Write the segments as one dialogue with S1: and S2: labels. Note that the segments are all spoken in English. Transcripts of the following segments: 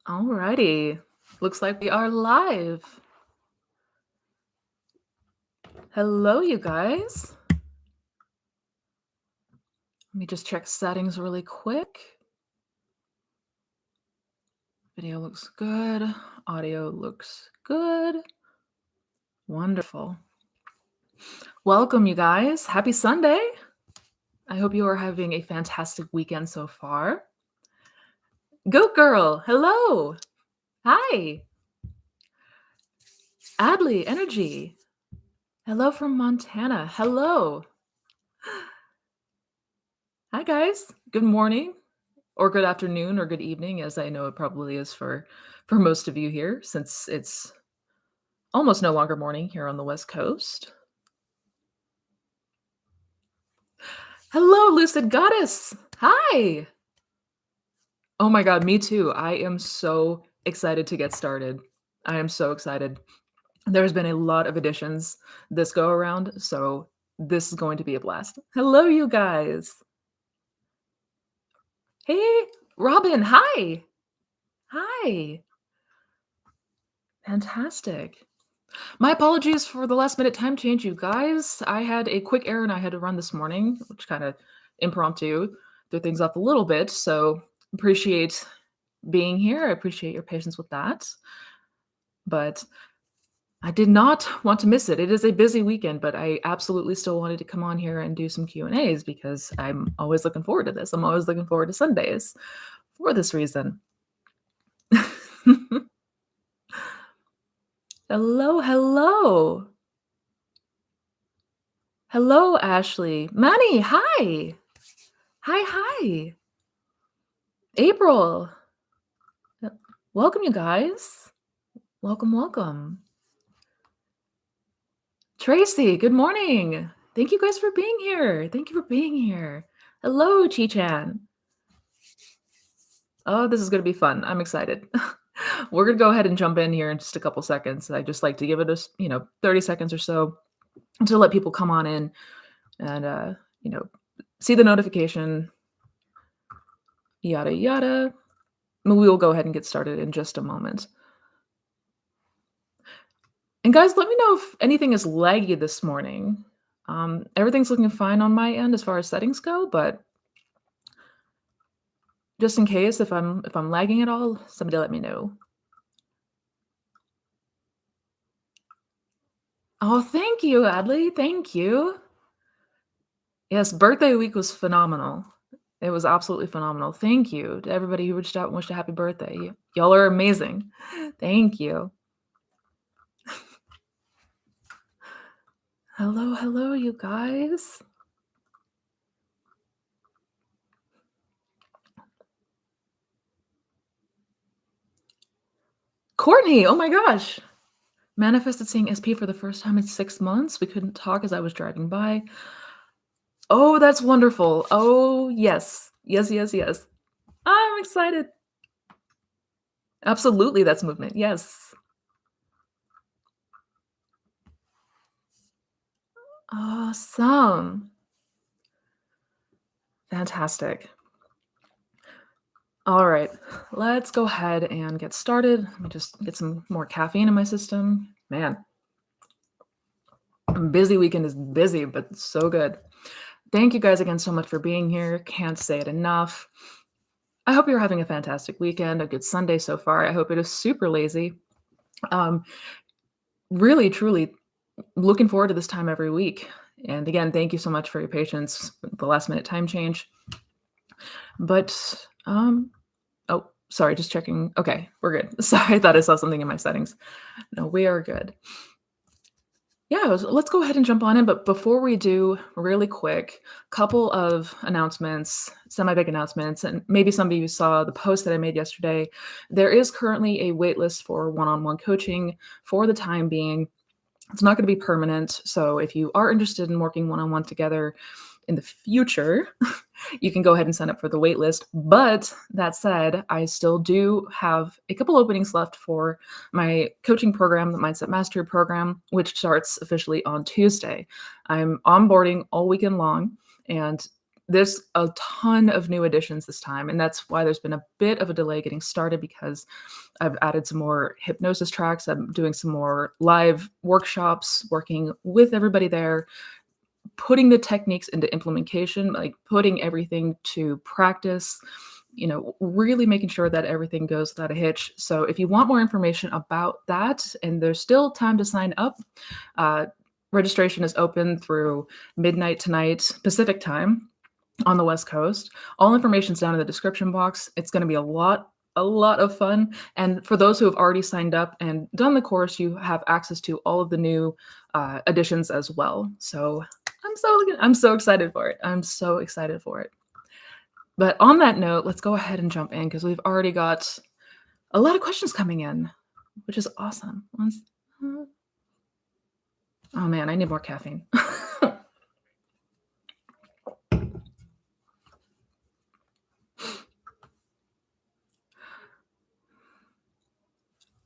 S1: Alrighty. Looks like we are live. Hello, you guys. Let me just check settings really quick. Video looks good. Audio looks good. Wonderful. Welcome, you guys. Happy Sunday. I hope you are having a fantastic weekend so far. Goat Girl, hello. Hi. Adley, Energy. Hello from Montana. Hello. Hi, guys. Good morning. Or good afternoon or good evening, as I know it probably is for most of you here, since it's almost no longer morning here on the West Coast. Hello, Lucid Goddess. Hi. Oh my God, me too. I am so excited to get started. I am so excited. There's been a lot of additions this go around, so this is going to be a blast. Hello, you guys. Hey, Robin. Hi. Hi. Fantastic. My apologies for the last minute time change, you guys. I had a quick errand I had to run this morning, which kind of impromptu threw things off a little bit. So appreciate being here. I appreciate your patience with that. But I did not want to miss it. It is a busy weekend, but I absolutely still wanted to come on here and do some Q&As because I'm always looking forward to this. I'm always looking forward to Sundays for this reason. Hello, hello. Hello, Ashley. Manny, hi. Hi, hi. April. Welcome, you guys. Welcome, welcome. Tracy, good morning. Thank you guys for being here. Thank you for being here. Hello, Chi-chan. Oh, this is going to be fun. I'm excited. We're going to go ahead and jump in here in just a couple seconds. I just like to give it a 30 seconds or so to let people come on in and see the notification, yada yada. We will go ahead and get started in just a moment. And guys, let me know if anything is laggy this morning. Everything's looking fine on my end as far as settings go, but just in case if I'm lagging at all, somebody let me know. Oh, thank you, Adley. Thank you. Yes, birthday week was phenomenal. It was absolutely phenomenal. Thank you to everybody who reached out and wished a happy birthday. Y'all are amazing. Thank you. Hello, hello, you guys. Courtney, oh my gosh. Manifested seeing SP for the first time in 6 months. We couldn't talk as I was driving by. Oh, that's wonderful. Oh, yes. Yes, yes, yes. I'm excited. Absolutely, that's movement. Yes. Awesome. Fantastic. All right, let's go ahead and get started. Let me just get some more caffeine in my system. Man, busy weekend is busy, but so good. Thank you guys again so much for being here. Can't say it enough. I hope you're having a fantastic weekend, a good Sunday so far. I hope it is super lazy. Really, truly looking forward to this time every week. And again, thank you so much for your patience with the last minute time change. But, oh, sorry, just checking. Okay, we're good. Sorry, I thought I saw something in my settings. No, we are good. Yeah, let's go ahead and jump on in. But before we do, really quick, couple of announcements, semi-big announcements, and maybe some of you saw the post that I made yesterday. There is currently a waitlist for one-on-one coaching for the time being. It's not going to be permanent. So if you are interested in working one-on-one together in the future, you can go ahead and sign up for the wait list. But that said, I still do have a couple openings left for my coaching program, the Mindset Mastery program, which starts officially on Tuesday. I'm onboarding all weekend long, and there's a ton of new additions this time, and that's why there's been a bit of a delay getting started because I've added some more hypnosis tracks. I'm doing some more live workshops, working with everybody there, putting the techniques into implementation, like putting everything to practice, really making sure that everything goes without a hitch. So if you want more information about that, and there's still time to sign up, uh, registration is open through midnight tonight Pacific time on the West Coast. All information's down in the description box. It's going to be a lot of fun. And for those who have already signed up and done the course, you have access to all of the new additions as well. So I'm so excited for it. I'm so excited for it. But on that note, let's go ahead and jump in because we've already got a lot of questions coming in, which is awesome. Oh man, I need more caffeine.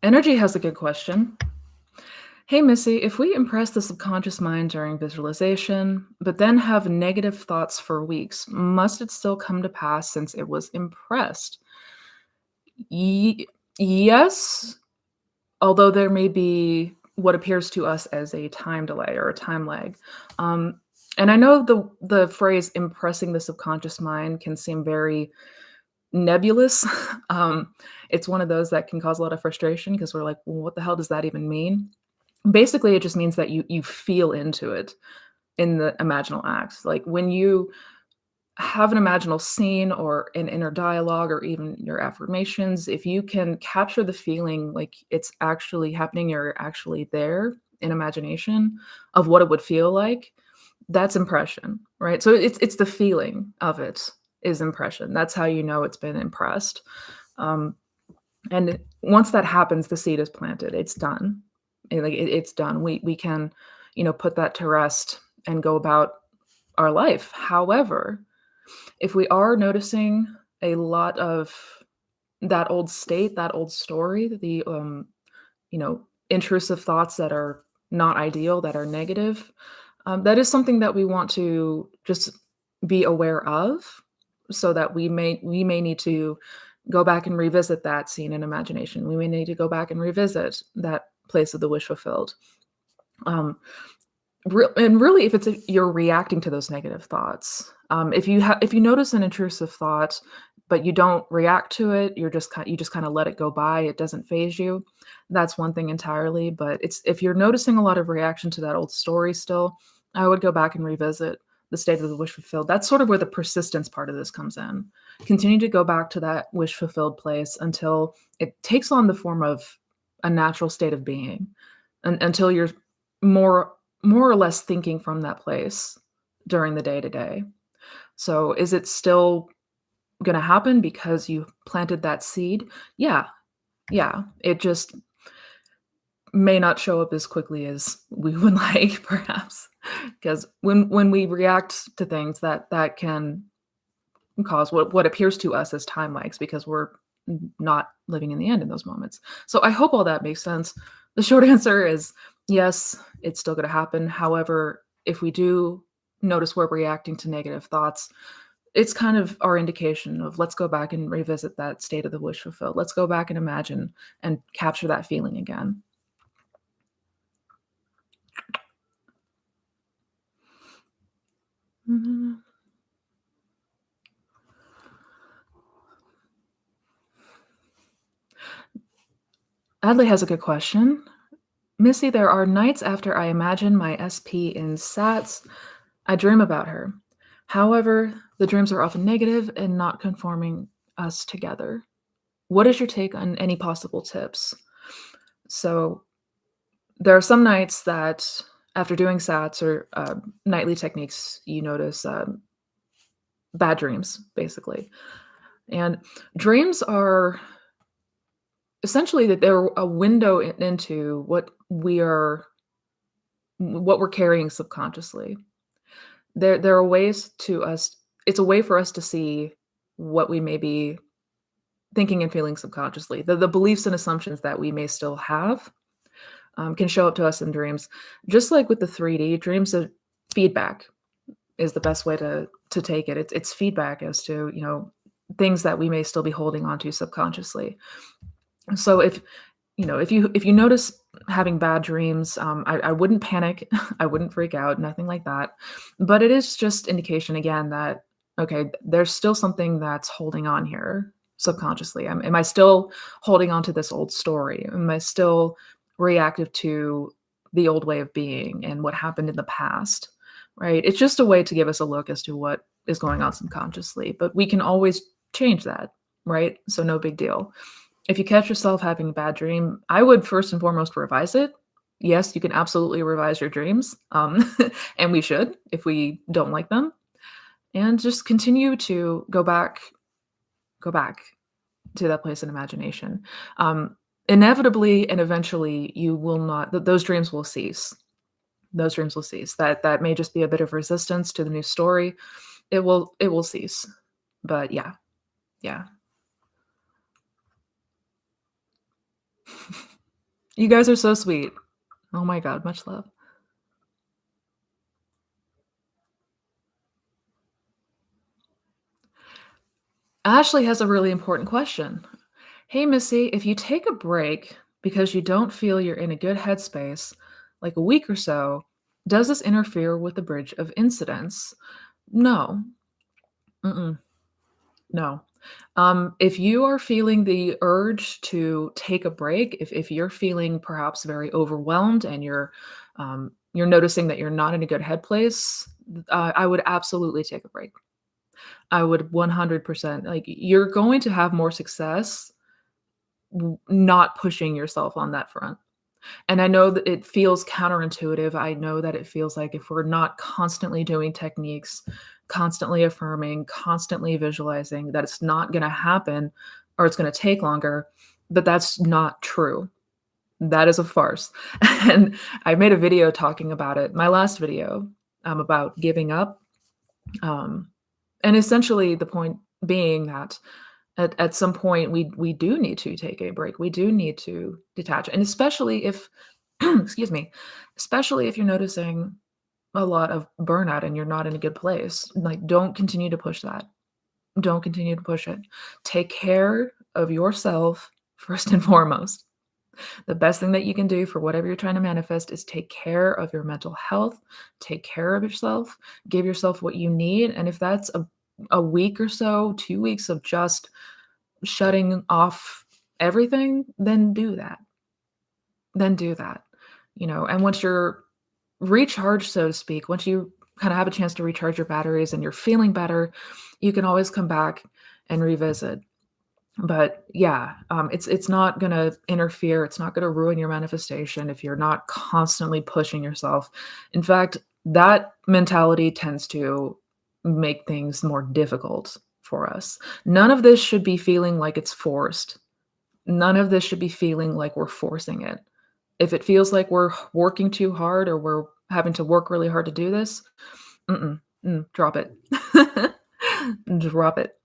S1: Energy has a good question. Hey, Missy, if we impress the subconscious mind during visualization, but then have negative thoughts for weeks, must it still come to pass since it was impressed? Yes, although there may be what appears to us as a time delay or a time lag. And I know the phrase impressing the subconscious mind can seem very nebulous. It's one of those that can cause a lot of frustration because we're like, well, what the hell does that even mean? Basically, it just means that you feel into it in the imaginal act. Like when you have an imaginal scene or an inner dialogue or even your affirmations, if you can capture the feeling like it's actually happening, you're actually there in imagination of what it would feel like, that's impression, right? So it's the feeling of it is impression. That's how you know it's been impressed. And once that happens, the seed is planted. It's done. It's done. We can, put that to rest and go about our life. However, if we are noticing a lot of that old state, that old story, the intrusive thoughts that are not ideal, that are negative, that is something that we want to just be aware of, so that we may need to go back and revisit that scene in imagination. We may need to go back and revisit that place of the wish fulfilled. And really, if you're reacting to those negative thoughts, if you notice an intrusive thought, but you don't react to it, you just kind of let it go by. It doesn't phase you. That's one thing entirely. But if you're noticing a lot of reaction to that old story still, I would go back and revisit the state of the wish fulfilled. That's sort of where the persistence part of this comes in. Continue to go back to that wish fulfilled place until it takes on the form of a natural state of being, and until you're more or less thinking from that place during the day to day. So is it still going to happen because you planted that seed? Yeah. Yeah. It just may not show up as quickly as we would like, perhaps, because when we react to things, that can cause what appears to us as time lags because we're not living in the end in those moments. So I hope all that makes sense. The short answer is yes, it's still going to happen. However, if we do notice we're reacting to negative thoughts, it's kind of our indication of let's go back and revisit that state of the wish fulfilled. Let's go back and imagine and capture that feeling again. Mhm. Adley has a good question. Missy, there are nights after I imagine my SP in SATs, I dream about her. However, the dreams are often negative and not conforming us together. What is your take on any possible tips? So, there are some nights that after doing SATs or nightly techniques, you notice bad dreams, basically. And dreams are essentially that they're a window into what we're carrying subconsciously. There are ways to us. It's a way for us to see what we may be thinking and feeling subconsciously. The beliefs and assumptions that we may still have can show up to us in dreams. Just like with the 3D, dreams are feedback. is the best way to take it. It's feedback as to, things that we may still be holding on to subconsciously. So if you notice having bad dreams, I wouldn't panic, I wouldn't freak out, nothing like that. But it is just indication again that okay, there's still something that's holding on here subconsciously. Am I still holding on to this old story? Am I still reactive to the old way of being and what happened in the past? Right? It's just a way to give us a look as to what is going on subconsciously, but we can always change that, right? So no big deal. If you catch yourself having a bad dream, I would first and foremost revise it. Yes, you can absolutely revise your dreams, and we should if we don't like them, and just continue to go back to that place in imagination. Um, Inevitably and eventually, you will not; those dreams will cease. Those dreams will cease. That may just be a bit of resistance to the new story. It will cease. But yeah, yeah. You guys are so sweet. Oh my god, much love. Ashley has a really important question. Hey, Missy, if you take a break because you don't feel you're in a good headspace, like a week or so, does this interfere with the bridge of incidents? No. Mm-mm. No. If you are feeling the urge to take a break, if you're feeling perhaps very overwhelmed and you're noticing that you're not in a good headspace, I would absolutely take a break. I would 100%. Like you're going to have more success not pushing yourself on that front. And I know that it feels counterintuitive. I know that it feels like if we're not constantly doing techniques, constantly affirming, constantly visualizing, that it's not going to happen or it's going to take longer. But that's not true. That is a farce. And I made a video talking about it, my last video, about giving up. Um, and essentially, the point being that at some point we do need to take a break. We do need to detach, and especially if excuse me, especially if you're noticing a lot of burnout and you're not in a good place. Like, don't continue to push that. Don't continue to push it. Take care of yourself first and foremost. The best thing that you can do for whatever you're trying to manifest is take care of your mental health, take care of yourself, give yourself what you need. And if that's a week or so, 2 weeks of just shutting off everything, then do that. Then do that. And once you're recharged, so to speak, once you kind of have a chance to recharge your batteries and you're feeling better, you can always come back and revisit. But yeah, it's not gonna interfere. It's not gonna ruin your manifestation if you're not constantly pushing yourself. In fact, that mentality tends to make things more difficult for us. None of this should be feeling like it's forced. None of this should be feeling like we're forcing it. If it feels like we're working too hard or we're having to work really hard to do this, drop it. Drop it.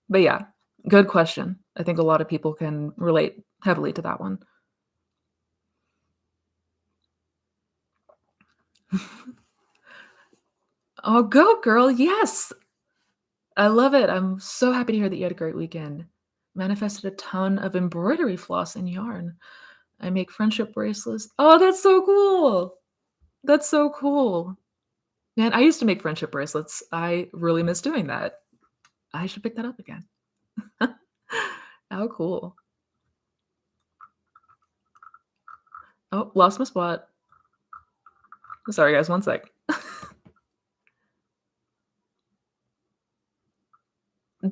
S1: But yeah, good question. I think a lot of people can relate heavily to that one. Oh, go girl. Yes. I love it. I'm so happy to hear that you had a great weekend. Manifested a ton of embroidery floss and yarn. I make friendship bracelets. Oh, that's so cool. That's so cool. Man, I used to make friendship bracelets. I really miss doing that. I should pick that up again. How cool. Oh, lost my spot. Sorry, guys. One sec.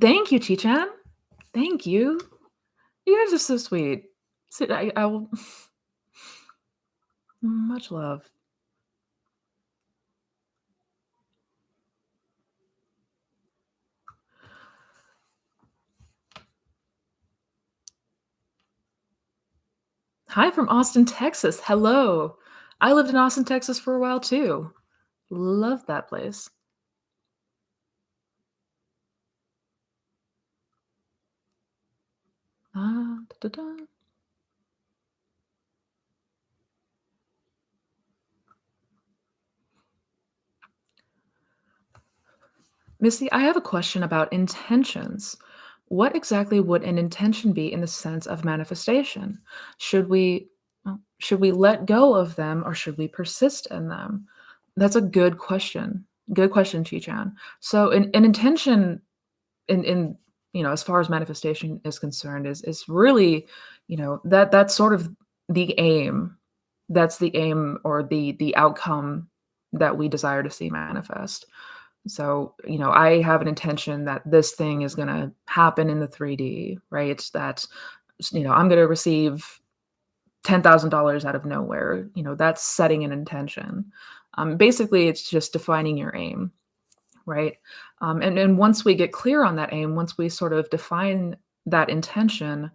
S1: Thank you, Chi-chan. Thank you. You guys are so sweet. I will much love. Hi from Austin, Texas. Hello. I lived in Austin, Texas for a while too. Love that place. Da, da, da. Missy, I have a question about intentions. What exactly would an intention be in the sense of manifestation? Should we should we let go of them or should we persist in them? That's a good question. Good question, Chi-chan. So an intention in as far as manifestation is concerned is really, that's sort of the aim. That's the aim or the outcome that we desire to see manifest. So, I have an intention that this thing is going to happen in the 3D, right? That, I'm going to receive $10,000 out of nowhere. That's setting an intention. Basically, it's just defining your aim, right? And once we get clear on that aim, once we sort of define that intention,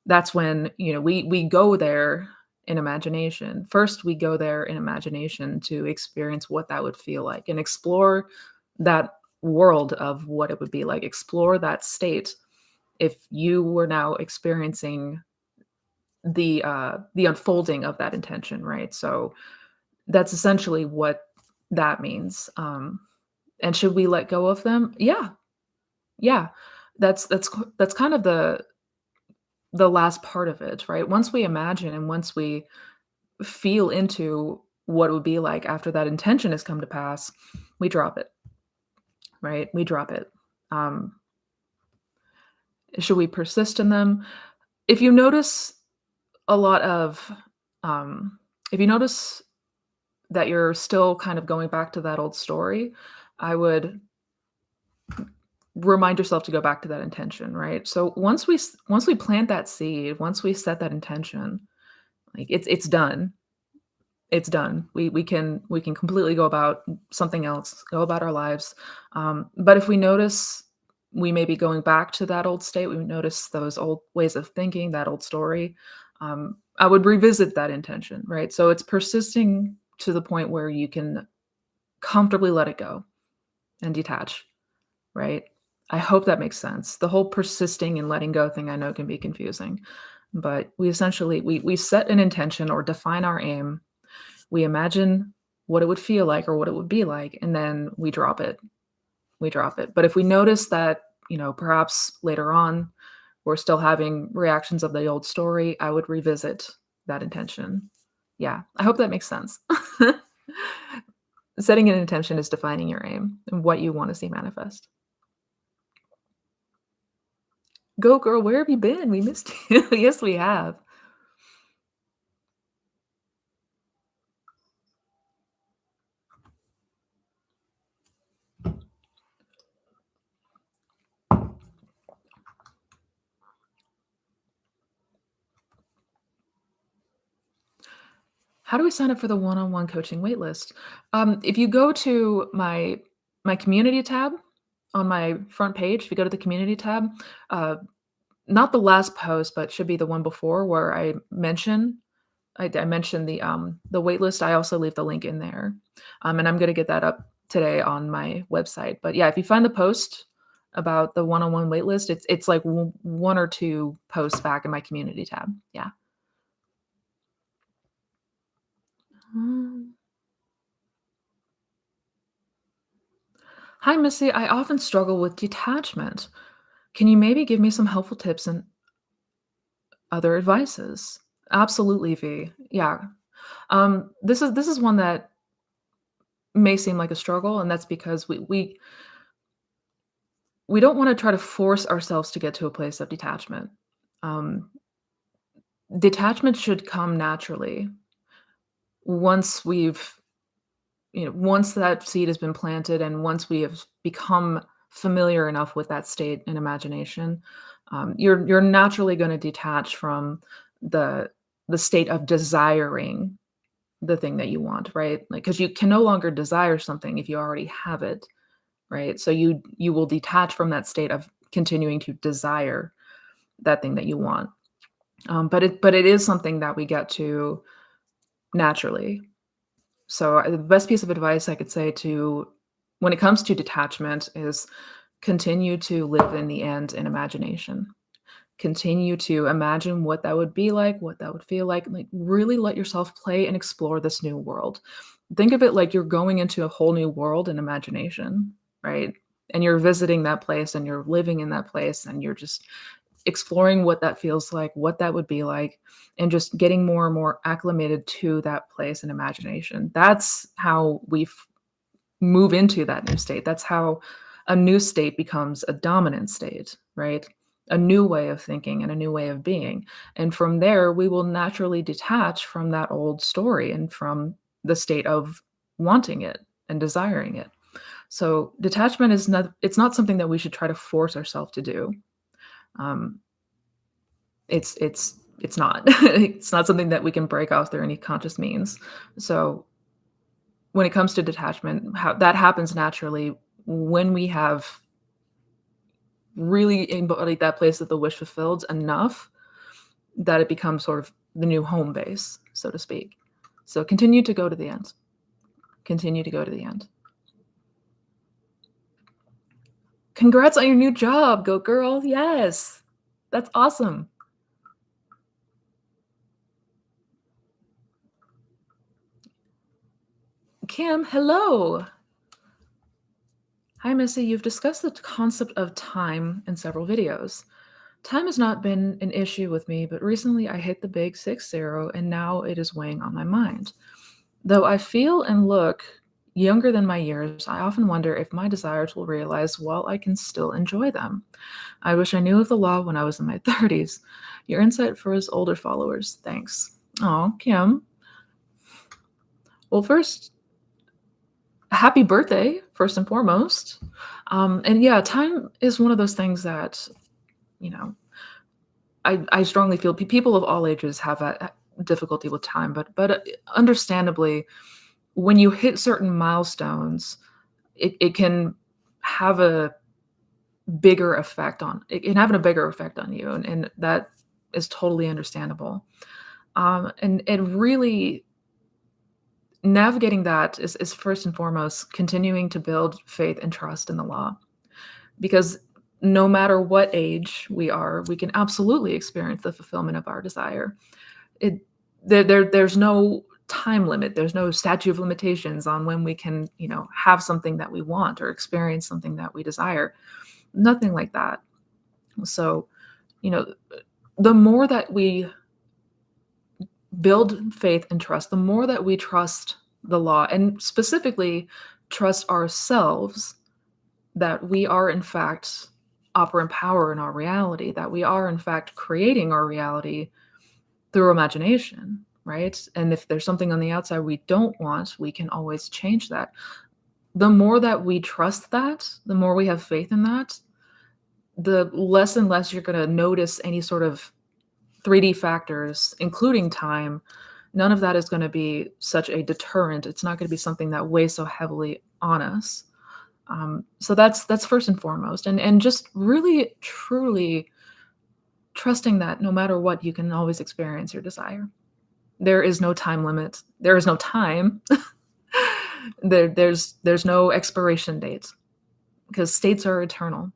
S1: that's when, we go there in imagination. First, we go there in imagination to experience what that would feel like and explore that world of what it would be like. Explore that state if you were now experiencing the unfolding of that intention, right? So that's essentially what that means. And should we let go of them? Yeah, yeah. That's kind of the last part of it, right? Once we imagine and once we feel into what it would be like after that intention has come to pass, we drop it, right? We drop it. Um, should we persist in them? If you notice a lot of, if you notice that you're still kind of going back to that old story, I would remind yourself to go back to that intention, right? So once we plant that seed, once we set that intention, like it's done. It's done. We can completely go about something else, go about our lives. But if we notice we may be going back to that old state, we notice those old ways of thinking, that old story. I would revisit that intention, right? So it's persisting to the point where you can comfortably let it go and detach, right? I hope that makes sense. The whole persisting and letting go thing I know can be confusing, but we essentially we set an intention or define our aim. We imagine what it would feel like or what it would be like, and then we drop it. We drop it. But if we notice that, perhaps later on we're still having reactions of the old story, I would revisit that intention. Yeah, I hope that makes sense. Setting an intention is defining your aim and what you want to see manifest. Go girl, where have you been? We missed you. Yes, we have. How do we sign up for the one-on-one coaching waitlist? If you go to my community tab on my front page, if you go to the community tab, uh, not the last post, but should be the one before where I mentioned the waitlist. I also leave the link in there, and I'm gonna get that up today on my website. But yeah, if you find the post about the one-on-one waitlist, it's like one or two posts back in my community tab. Yeah. Um, Hi, Missy. I often struggle with detachment. Can you maybe give me some helpful tips and other advices? Absolutely, V. Yeah. This is one that may seem like a struggle, and that's because we don't want to try to force ourselves to get to a place of detachment. Um, Detachment should come naturally once once that seed has been planted and once we have become familiar enough with that state in imagination, you're naturally going to detach from the the state of desiring the thing that you want, right? Like, because you can no longer desire something if you already have it, right? So you will detach from that state of continuing to desire that thing that you want. But it is something that we get to naturally. So the best piece of advice I could say to when it comes to detachment is continue to live in the end in imagination. Continue to imagine what that would be like, what that would feel like really let yourself play and explore this new world. Think of it like you're going into a whole new world in imagination, right? and you're visiting that place and you're living in that place and you're just exploring what that feels like, what that would be like, and just getting more and more acclimated to that place and imagination. That's how we move into that new state. That's how a new state becomes a dominant state, right? A new way of thinking and a new way of being. And from there, we will naturally detach from that old story and from the state of wanting it and desiring it. So detachment is not, it's not something that we should try to force ourselves to do. Um, it's not. It's not something that we can break off through any conscious means. So when it comes to detachment, how that happens naturally when we have really embodied that place of the wish fulfilled enough that it becomes sort of the new home base, so to speak. So continue to go to the end. Continue to go to the end. Congrats on your new job, go girl. Yes. That's awesome. Kim, hello. Hi, Missy. You've discussed the concept of time in several videos. Time has not been an issue with me, but recently I hit the big 6-0 and now it is weighing on my mind. Though I feel and look younger than my years, I often wonder if my desires will realize while I can still enjoy them. I wish I knew of the law when I was in my 30s. Your insight for his older followers. Thanks. Oh, Kim. Well, first, happy birthday, first and foremost. And yeah, time is one of those things that, you know, I strongly feel people of all ages have a difficulty with time, but understandably, when you hit certain milestones, it can have a bigger effect on it can have a bigger effect on you, and that is totally understandable. And really navigating that is first and foremost continuing to build faith and trust in the law, because no matter what age we are, we can absolutely experience the fulfillment of our desire. It there's no time limit. There's no statute of limitations on when we can, have something that we want or experience something that we desire. Nothing like that. So, you know, the more that we build faith and trust, the more that we trust the law and specifically trust ourselves that we are in fact operant power in our reality, that we are in fact creating our reality through imagination, right? And if there's something on the outside we don't want, we can always change that. The more that we trust that, the more we have faith in that, the less and less you're going to notice any sort of 3D factors, including time. None of that is going to be such a deterrent. It's not going to be something that weighs so heavily on us. So that's first and foremost, and just really truly trusting that no matter what, you can always experience your desire. There is no time limit. There is no time. There's no expiration date, because states are eternal.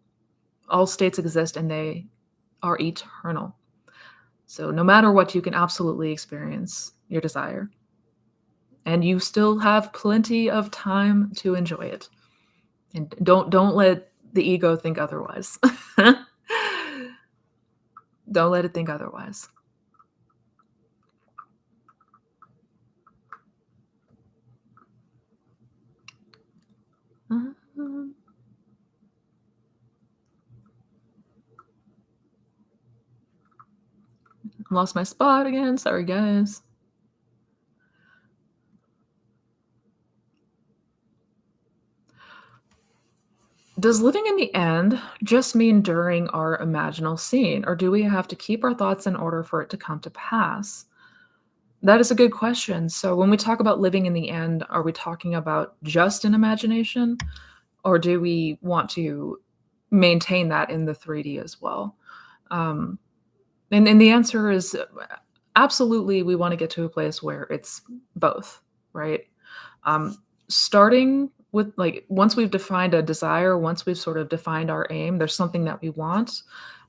S1: All states exist and they are eternal. So no matter what, you can absolutely experience your desire. And you still have plenty of time to enjoy it. And don't let the ego think otherwise. Don't let it think otherwise. Lost my spot again. Sorry, guys. Does living in the end just mean during our imaginal scene, or do we have to keep our thoughts in order for it to come to pass? That is a good question. So when we talk about living in the end, are we talking about just an imagination, or do we want to maintain that in the 3D as well? Um, and the answer is absolutely, we want to get to a place where it's both, right? Starting with, like, once we've defined a desire, once we've sort of defined our aim, there's something that we want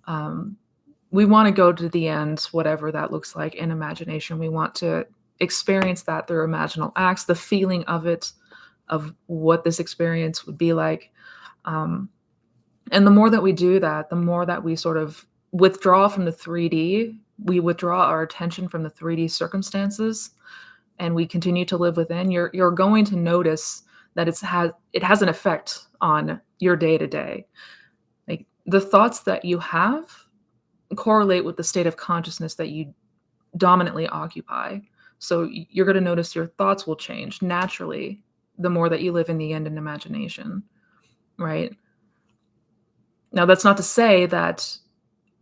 S1: to go to the end, whatever that looks like in imagination. We want to experience that through imaginal acts, the feeling of it, of what this experience would be like. Um, and the more that we do that, the more that we sort of withdraw from the 3D, we withdraw our attention from the 3D circumstances, and we continue to live within, you're going to notice that it has an effect on your day to day. Like the thoughts that you have correlate with the state of consciousness that you dominantly occupy. So you're going to notice your thoughts will change naturally the more that you live in the end in imagination, right? Now, that's not to say that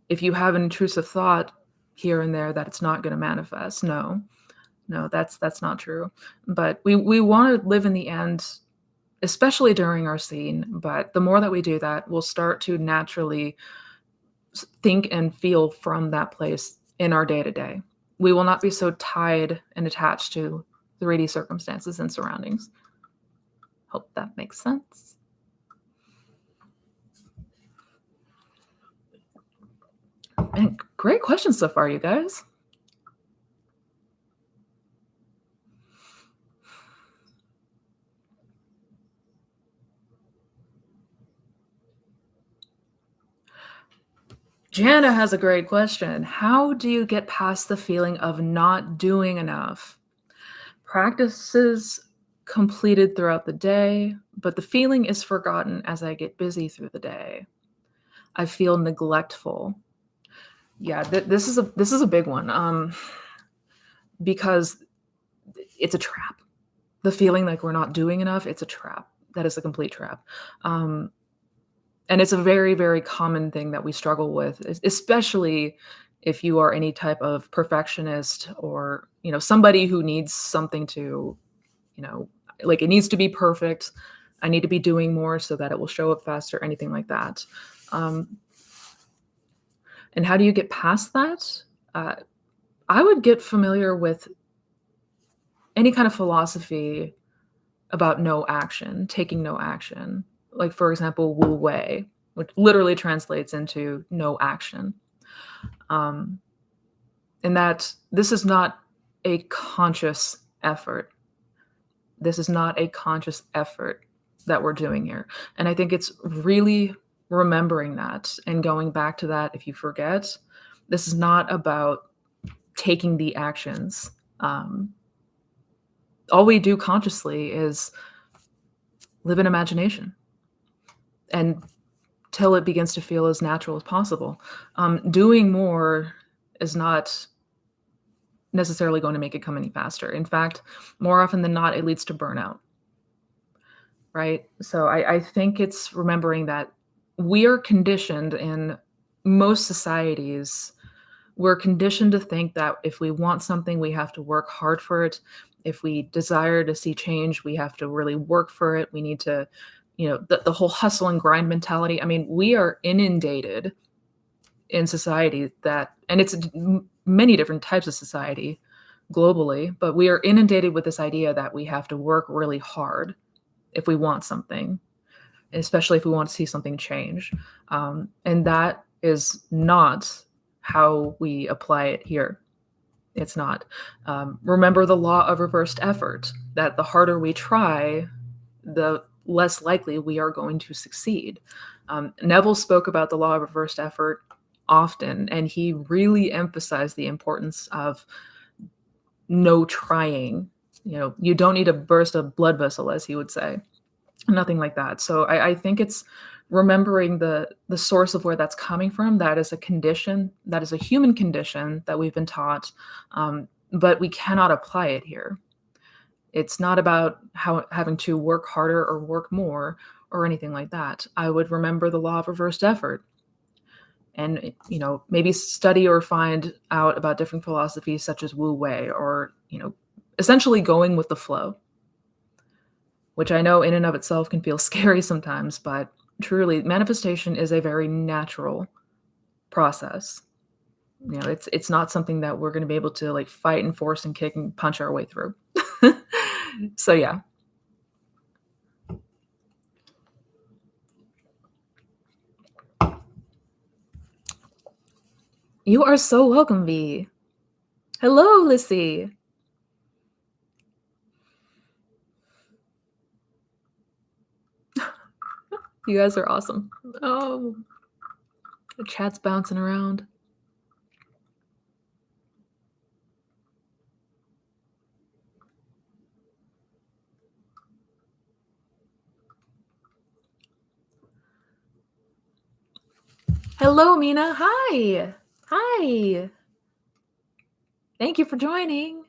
S1: if you have an intrusive thought here and there that it's not going to manifest. No, no, that's not true. But we want to live in the end, especially during our scene. But the more that we do that, we'll start to naturally think and feel from that place in our day to day. We will not be so tied and attached to 3D circumstances and surroundings. Hope that makes sense. And great questions so far, you guys. Jana has a great question. How do you get past the feeling of not doing enough? Practices completed throughout the day, but the feeling is forgotten as I get busy through the day. I feel neglectful. Yeah, this is a big one. Because it's a trap. The feeling like we're not doing enough, it's a trap. That is a complete trap. Um, and it's a very, very common thing that we struggle with, especially if you are any type of perfectionist or, somebody who needs something to, you know, like it needs to be perfect. I need to be doing more so that it will show up faster, anything like that. Um, and how do you get past that? I would get familiar with any kind of philosophy about no action, taking no action. Like, for example, Wu Wei, which literally translates into no action. Um, and that this is not a conscious effort. This is not a conscious effort that we're doing here. And I think it's really remembering that and going back to that if you forget. This is not about taking the actions. All we do consciously is live in imagination and till it begins to feel as natural as possible. Doing more is not necessarily going to make it come any faster. In fact, more often than not, it leads to burnout, right? So I think it's remembering that we are conditioned in most societies. We're conditioned to think that if we want something, we have to work hard for it. If we desire to see change, we have to really work for it. We need to, the whole hustle and grind mentality. I mean, we are inundated in society and it's many different types of society globally, but we are inundated with this idea that we have to work really hard if we want something, especially if we want to see something change. And that is not how we apply it here. It's not. Remember the law of reversed effort, that the harder we try, the less likely we are going to succeed. Neville spoke about the law of reversed effort often, and he really emphasized the importance of no trying. You don't need to burst a blood vessel, as he would say. Nothing like that. So I think it's remembering the source of where that's coming from. That is a condition, that is a human condition that we've been taught, but we cannot apply it here. It's not about having to work harder or work more or anything like that. I would remember the law of reversed effort and, maybe study or find out about different philosophies such as Wu Wei or, essentially going with the flow, which I know in and of itself can feel scary sometimes, but truly manifestation is a very natural process. It's not something that we're going to be able to like fight and force and kick and punch our way through. So yeah. You are so welcome, V. Hello, Lissy. You guys are awesome. Oh, the chat's bouncing around. Hello, Mina. Hi. Hi. Thank you for joining.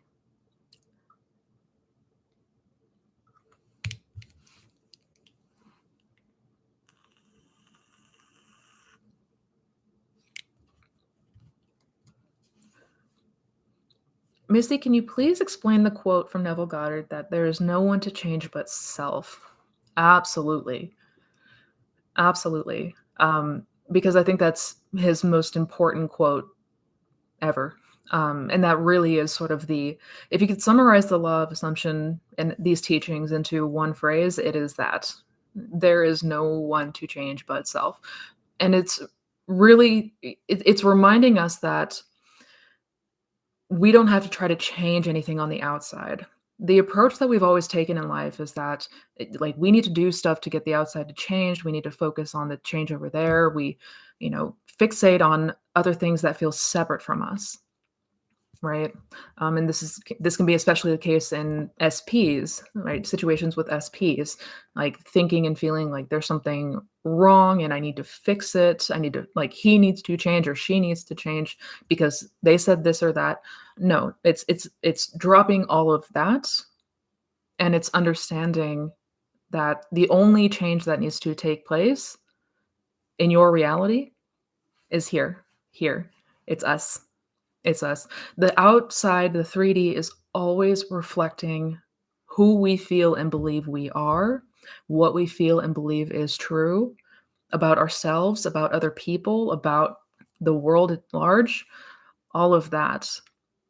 S1: Missy, can you please explain the quote from Neville Goddard that there is no one to change but self? Absolutely. Absolutely. Because I think that's his most important quote ever. And that really is sort of the, if you could summarize the law of assumption and these teachings into one phrase, it is that there is no one to change but self. And it's really, it's reminding us that we don't have to try to change anything on the outside. The approach that we've always taken in life is that like we need to do stuff to get the outside to change. We need to focus on the change over there. We, fixate on other things that feel separate from us, right? And this can be especially the case in SPs, right? Situations with SPs, like thinking and feeling like there's something wrong and I need to fix it. I need to like he needs to change or she needs to change because they said this or that. No, it's dropping all of that and it's understanding that the only change that needs to take place in your reality is here. Here. It's us. It's us. The outside, the 3D is always reflecting who we feel and believe we are, what we feel and believe is true about ourselves, about other people, about the world at large, all of that.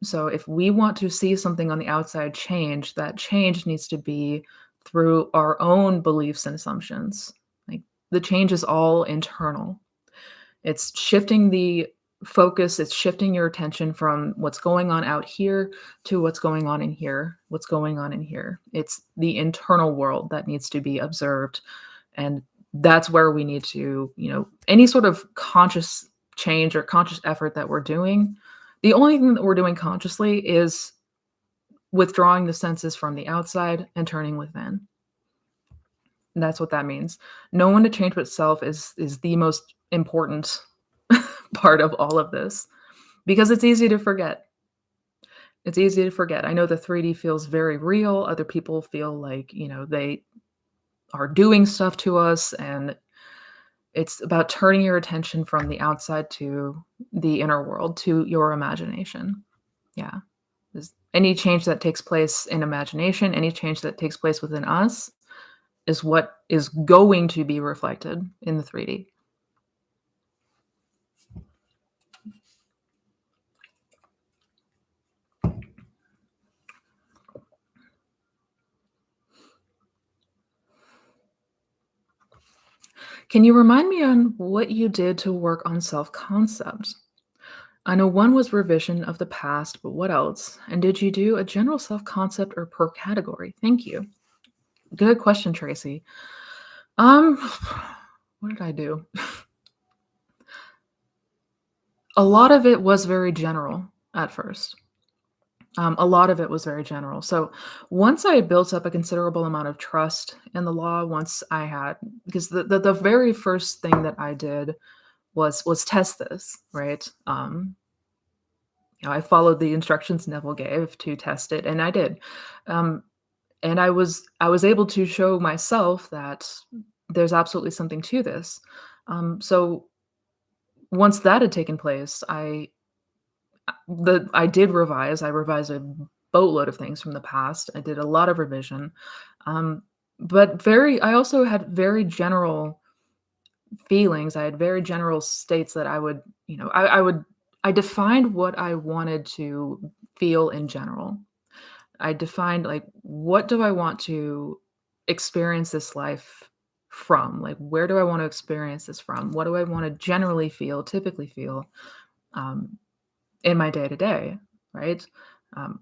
S1: So if we want to see something on the outside change, that change needs to be through our own beliefs and assumptions. Like the change is all internal. It's shifting the focus, it's shifting your attention from what's going on out here to what's going on in here, what's going on in here. It's the internal world that needs to be observed. And that's where we need to, any sort of conscious change or conscious effort that we're doing, the only thing that we're doing consciously is withdrawing the senses from the outside and turning within. And that's what that means. No one to change but self is the most important part of all of this because it's easy to forget. It's easy to forget. I know the 3D feels very real. Other people feel like, they are doing stuff to us. And it's about turning your attention from the outside to the inner world, to your imagination. Yeah. Any change that takes place in imagination, any change that takes place within us is what is going to be reflected in the 3D. Can you remind me on what you did to work on self-concept? I know one was revision of the past, but what else? And did you do a general self-concept or per category? Thank you. Good question, Tracy. What did I do? A lot of it was very general at first. A lot of it was very general. So once I built up a considerable amount of trust in the law, once I had, because the very first thing that I did was test this, right? I followed the instructions Neville gave to test it, and I did. Um, and I was able to show myself that there's absolutely something to this. So once that had taken place, I did revise. I revised a boatload of things from the past. I did a lot of revision. Um, but I also had very general feelings. I had very general states that I would, I defined what I wanted to feel in general. I defined like, what do I want to experience this life from? Like, where do I want to experience this from? What do I want to generally feel, typically feel? Um, in my day to day, right?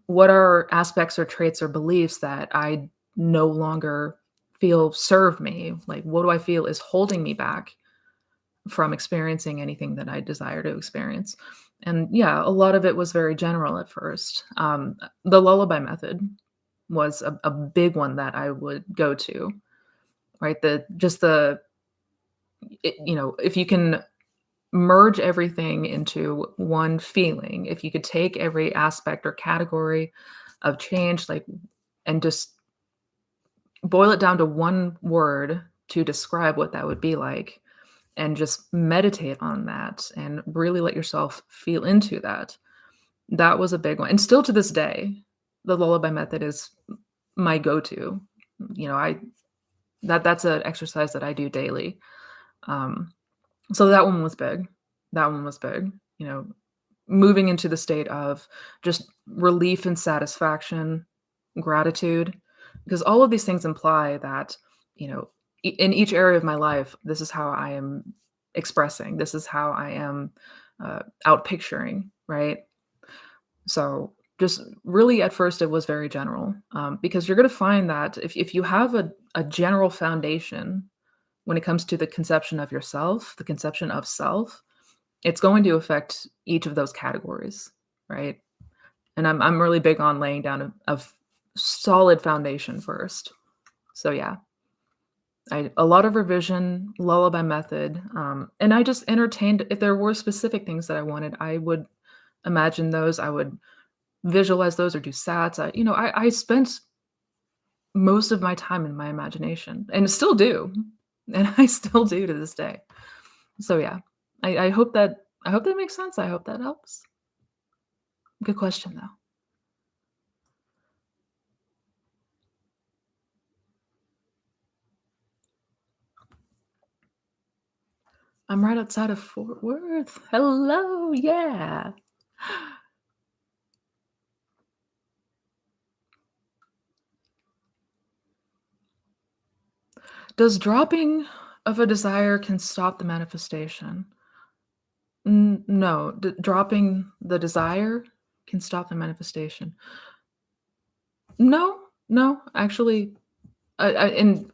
S1: What are aspects or traits or beliefs that I no longer feel serve me? Like, what do I feel is holding me back from experiencing anything that I desire to experience? And yeah, a lot of it was very general at first. The lullaby method was a big one that I would go to, right? If you can merge everything into one feeling, if you could take every aspect or category of change, like, and just boil it down to one word to describe what that would be like, and just meditate on that and really let yourself feel into that. That was a big one. And still to this day, the lullaby method is my go-to. You know, I that's an exercise that I do daily. Um, so that one was big. That one was big. You know, moving into the state of just relief and satisfaction, gratitude, because all of these things imply that, in each area of my life, this is how I am expressing, this is how I am out picturing, right? So just really at first it was very general, because you're going to find that if you have a general foundation when it comes to the conception of yourself, the conception of self, it's going to affect each of those categories, right? And I'm really big on laying down a solid foundation first. So yeah, a lot of revision, lullaby method, and I just entertained. If there were specific things that I wanted, I would imagine those. I would visualize those or do sats. I spent most of my time in my imagination, and still do, and I still do to this day. So yeah, I hope that makes sense. I hope that helps. Good question though. I'm right outside of Fort Worth. Hello, yeah. Does dropping of a desire can stop the manifestation? No, dropping the desire can stop the manifestation. No, no, actually, and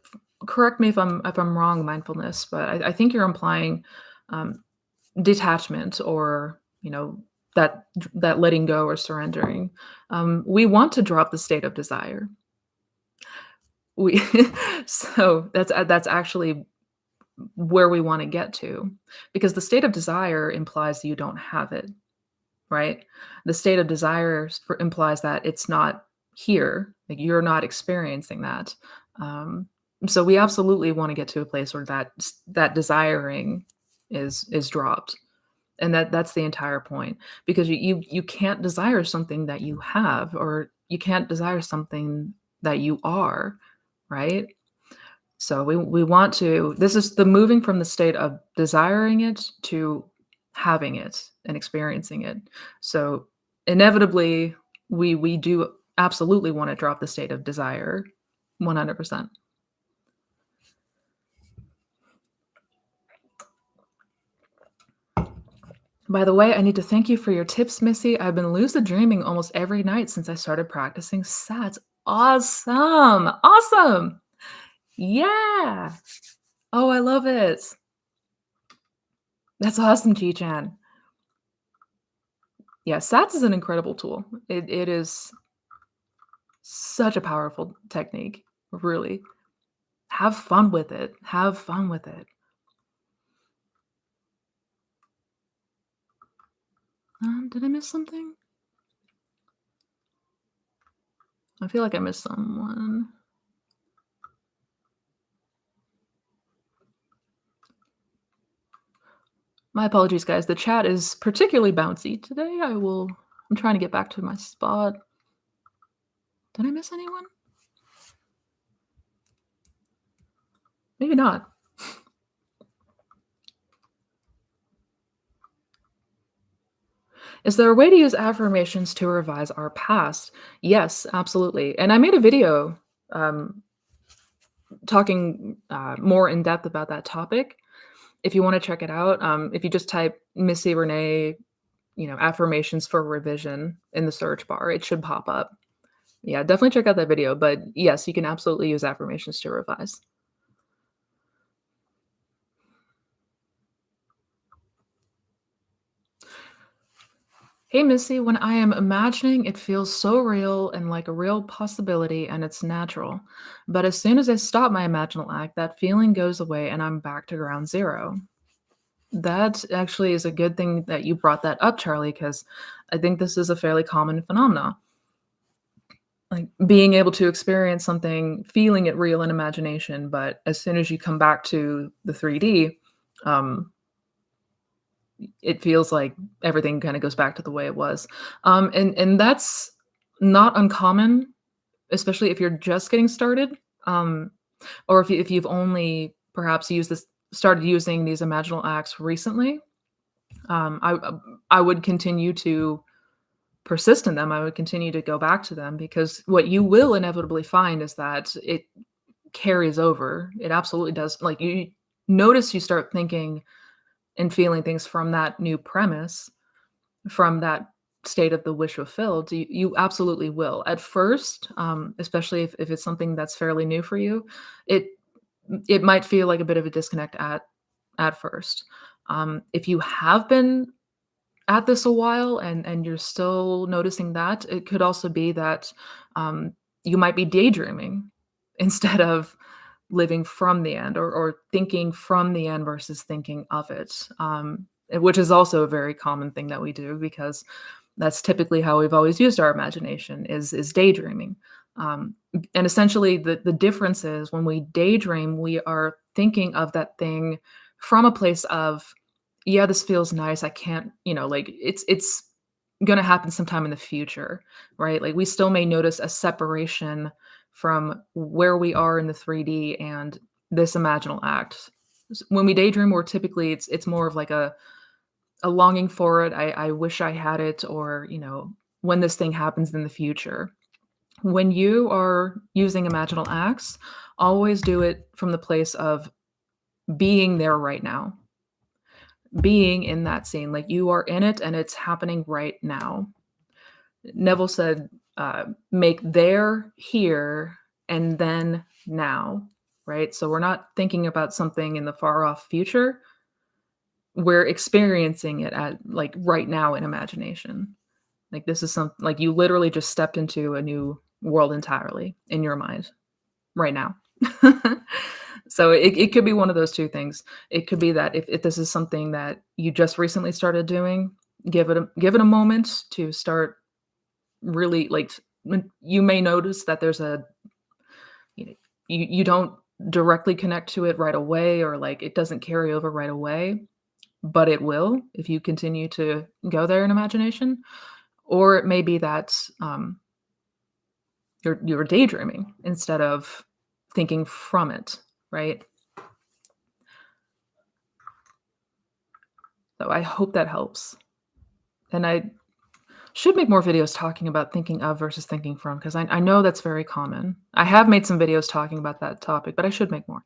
S1: correct me if I'm wrong, mindfulness, but I think you're implying um, detachment, or that letting go or surrendering. We want to drop the state of desire. We so that's actually where we want to get to, because the state of desire implies you don't have it, right? The state of desire implies that it's not here, like you're not experiencing that. Um, so we absolutely want to get to a place where that desiring is dropped, and that's the entire point, because you can't desire something that you have, or you can't desire something that you are, right? So we want to, this is the moving from the state of desiring it to having it and experiencing it. So inevitably we do absolutely want to drop the state of desire 100%. By the way, I need to thank you for your tips, Missy. I've been lucid dreaming almost every night since I started practicing SATs. Awesome. Awesome. Yeah. Oh, I love it. That's awesome, Ji-chan. Yeah, SATs is an incredible tool. It is such a powerful technique, really. Have fun with it. Have fun with it. Did I miss something? I feel like I missed someone. My apologies, guys. The chat is particularly bouncy today. I'm trying to get back to my spot. Did I miss anyone? Maybe not. Is there a way to use affirmations to revise our past? Yes, absolutely. And I made a video um, talking more in depth about that topic. If you want to check it out, if you just type Missy Renee, affirmations for revision in the search bar, it should pop up. Yeah, definitely check out that video, but yes, you can absolutely use affirmations to revise. Hey Missy, when I am imagining, it feels so real and like a real possibility and it's natural. But as soon as I stop my imaginal act, that feeling goes away and I'm back to ground zero. That actually is a good thing that you brought that up, Charlie, because I think this is a fairly common phenomenon. Like being able to experience something, feeling it real in imagination, but as soon as you come back to the 3D, um, it feels like everything kind of goes back to the way it was. And that's not uncommon, especially if you're just getting started, um, or if you've only perhaps started using these imaginal acts recently. I would continue to persist in them. I would continue to go back to them because what you will inevitably find is that it carries over. It absolutely does. Like you notice you start thinking and feeling things from that new premise, from that state of the wish fulfilled, you absolutely will. At first, especially if it's something that's fairly new for you, it it might feel like a bit of a disconnect at first. If you have been at this a while and you're still noticing that, it could also be that um, you might be daydreaming instead of living from the end or thinking from the end versus thinking of it, which is also a very common thing that we do because that's typically how we've always used our imagination is daydreaming. And essentially the difference is when we daydream, we are thinking of that thing from a place of, yeah, this feels nice. I can't, like it's gonna happen sometime in the future, right? Like we still may notice a separation from where we are in the 3D and this imaginal act. When we daydream, we're typically it's more of like a longing for it. I wish I had it, or when this thing happens in the future. When you are using imaginal acts, always do it from the place of being there right now, being in that scene. Like you are in it and it's happening right now. Neville said, make there, here, and then now, right? So we're not thinking about something in the far off future. We're experiencing it at like right now in imagination. Like this is something like you literally just stepped into a new world entirely in your mind right now. So it could be one of those two things. It could be that if this is something that you just recently started doing, give it a moment to start really like you may notice that there's you know you don't directly connect to it right away or like it doesn't carry over right away, but it will if you continue to go there in imagination. Or it may be that you're daydreaming instead of thinking from it, right? So I hope that helps. And I should make more videos talking about thinking of versus thinking from because I know that's very common. I have made some videos talking about that topic, but I should make more.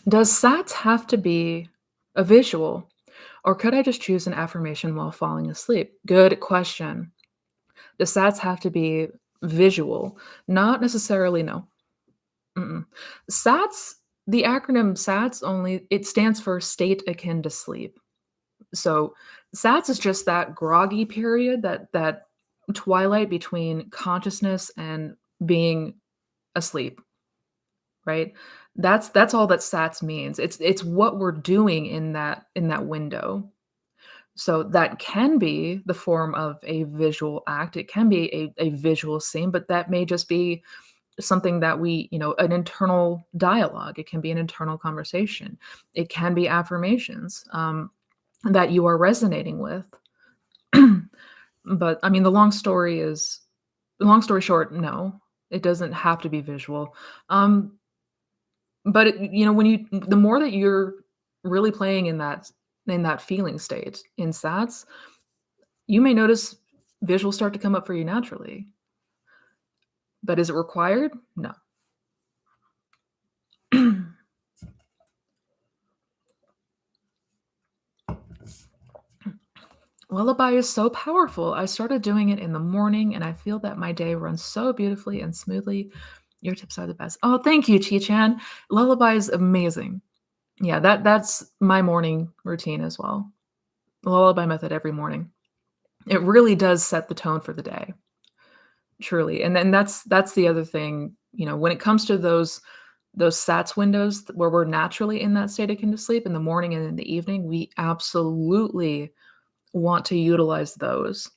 S1: Does SATs have to be a visual, or could I just choose an affirmation while falling asleep? Good question. Does SATs have to be visual? Not necessarily, no. Mm-mm. SATs, the acronym SATs only, it stands for state akin to sleep. So SATs is just that groggy period, that twilight between consciousness and being asleep, right? That's all that SATs means. It's what we're doing in that window. So that can be the form of a visual act. It can be a visual scene, but that may just be something that an internal dialogue. It can be an internal conversation. It can be affirmations that you are resonating with. But I mean, the long story short, no, it doesn't have to be visual. Um, but the more that you're really playing in that feeling state in sats, you may notice visuals start to come up for you naturally. But is it required? No. Lullaby is so powerful. I started doing it in the morning, and I feel that my day runs so beautifully and smoothly. Your tips are the best. Oh, thank you, Chi-chan. Lullaby is amazing. Yeah, that's my morning routine as well. The lullaby method every morning. It really does set the tone for the day, truly. And then that's the other thing, when it comes to those SATS windows where we're naturally in that state akin to sleep in the morning and in the evening, we absolutely want to utilize those.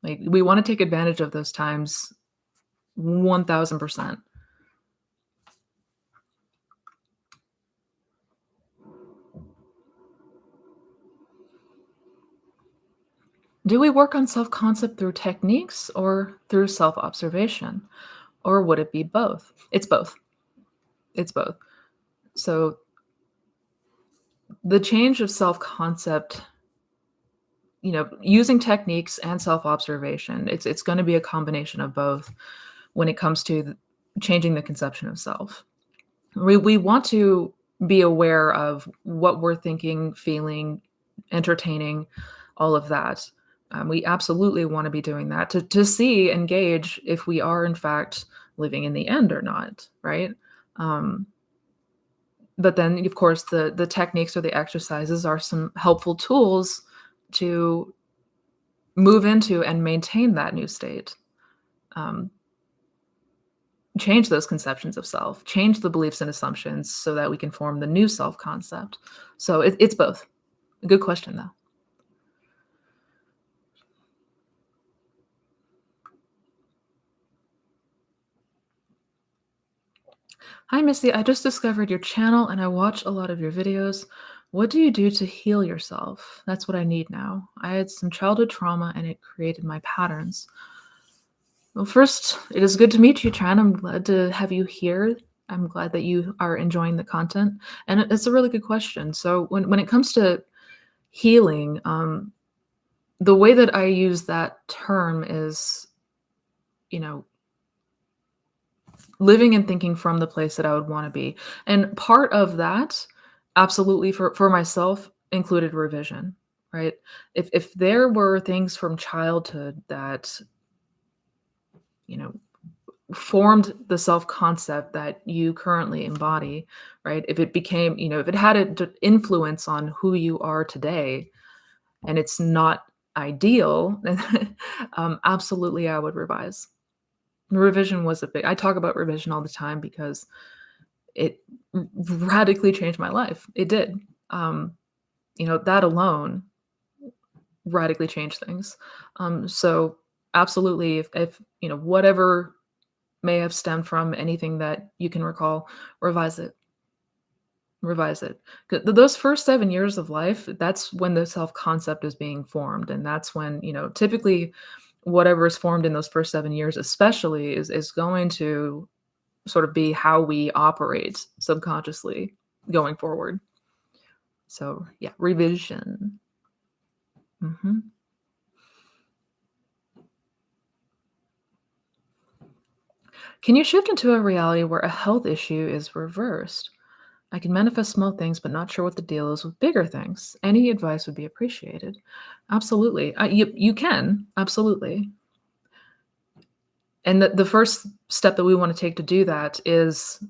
S1: Like, we wanna take advantage of those times 1000%. Do we work on self-concept through techniques or through self-observation? Or would it be both? It's both. It's both. So, the change of self-concept, using techniques and self-observation, it's gonna be a combination of both when it comes to changing the conception of self. We want to be aware of what we're thinking, feeling, entertaining, all of that. We absolutely want to be doing that to see and gauge if we are in fact living in the end or not, right? Um, but then, of course, the techniques or the exercises are some helpful tools to move into and maintain that new state. Um, Change those conceptions of self, change the beliefs and assumptions so that we can form the new self concept. So it's both. Good question, though. Hi, Missy. I just discovered your channel and I watch a lot of your videos. What do you do to heal yourself? That's what I need now. I had some childhood trauma and it created my patterns. Well, first, it is good to meet you, Chan. I'm glad to have you here. I'm glad that you are enjoying the content. And it's a really good question. So, when it comes to healing, the way that I use that term is, you know, living and thinking from the place that I would wanna be, and part of that, absolutely, for myself, included revision, right? If there were things from childhood that, you know, formed the self-concept that you currently embody, right? If it became, if it had an influence on who you are today, and it's not ideal, then, absolutely, I would revise. Revision was a big I talk about revision all the time because it radically changed my life. It did. That alone radically changed things. So absolutely, if whatever may have stemmed from anything that you can recall, revise it. Revise it. Those first 7 years of life, that's when the self concept is being formed, and that's when typically whatever is formed in those first 7 years, especially, is going to sort of be how we operate subconsciously going forward. So, yeah, revision. Mhm. Can you shift into a reality where a health issue is reversed? I can manifest small things, but not sure what the deal is with bigger things. Any advice would be appreciated. Absolutely. You can. Absolutely. And the first step that we want to take to do that is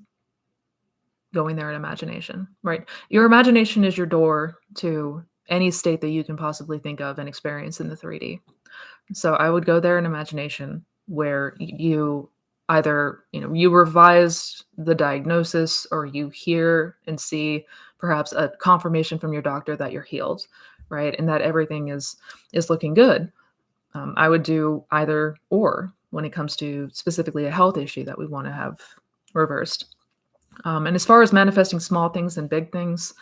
S1: going there in imagination, right? Your imagination is your door to any state that you can possibly think of and experience in the 3D. So I would go there in imagination where you either, you revise the diagnosis or you hear and see perhaps a confirmation from your doctor that you're healed, right? And that everything is looking good. I would do either or when it comes to specifically a health issue that we want to have reversed. And as far as manifesting small things and big things,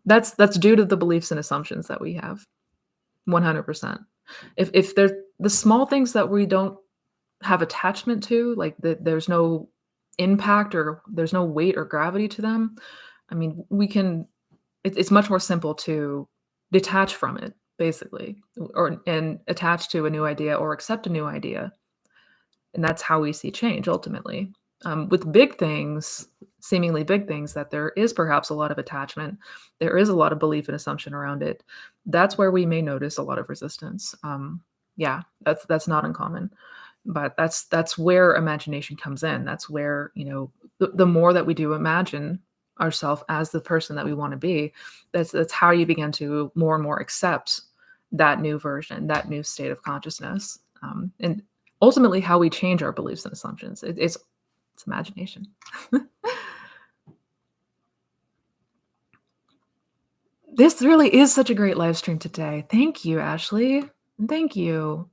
S1: that's due to the beliefs and assumptions that we have. 100%. If there's the small things that we don't have attachment to, like there's no impact or there's no weight or gravity to them, I mean, we can. It's much more simple to detach from it, basically, or and attach to a new idea or accept a new idea, and that's how we see change ultimately. with big things, seemingly big things, that there is perhaps a lot of attachment, there is a lot of belief and assumption around it. That's where we may notice a lot of resistance. Yeah, that's not uncommon, but that's where imagination comes in. That's where, the more that we do imagine ourselves as the person that we want to be, that's how you begin to more and more accept that new version, that new state of consciousness, and ultimately how we change our beliefs and assumptions. It's imagination. This really is such a great live stream today. Thank you, Ashley. Thank you.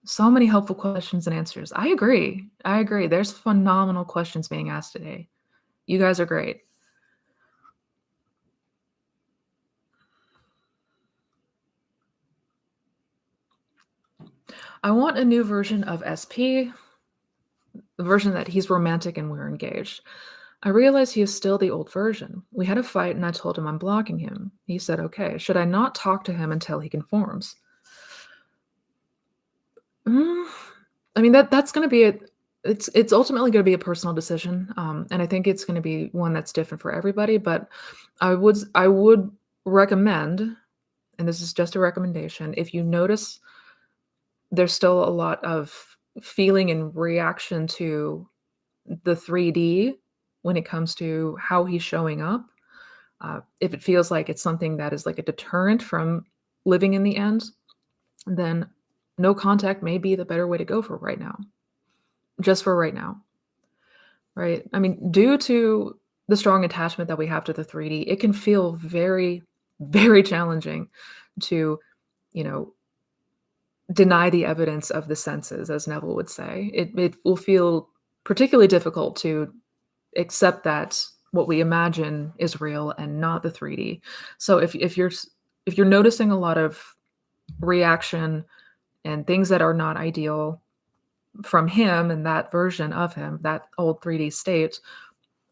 S1: So many helpful questions and answers. I agree. I agree. There's phenomenal questions being asked today. You guys are great. I want a new version of SP, the version that he's romantic and we're engaged. I realize he is still the old version. We had a fight and I told him I'm blocking him. He said, okay. Should I not talk to him until he conforms? Mm, I mean, that's gonna be it's ultimately gonna be a personal decision, and I think it's gonna be one that's different for everybody, but I would recommend, and this is just a recommendation, if you notice there's still a lot of feeling and reaction to the 3D when it comes to how he's showing up, if it feels like it's something that is like a deterrent from living in the end, then no contact may be the better way to go for right now, just for right now, right? I mean, due to the strong attachment that we have to the 3D, it can feel very, very challenging to, you know, deny the evidence of the senses, as Neville would say. It will feel particularly difficult to accept that what we imagine is real and not the 3D. So if you're noticing a lot of reaction and things that are not ideal from him and that version of him, that old 3D state,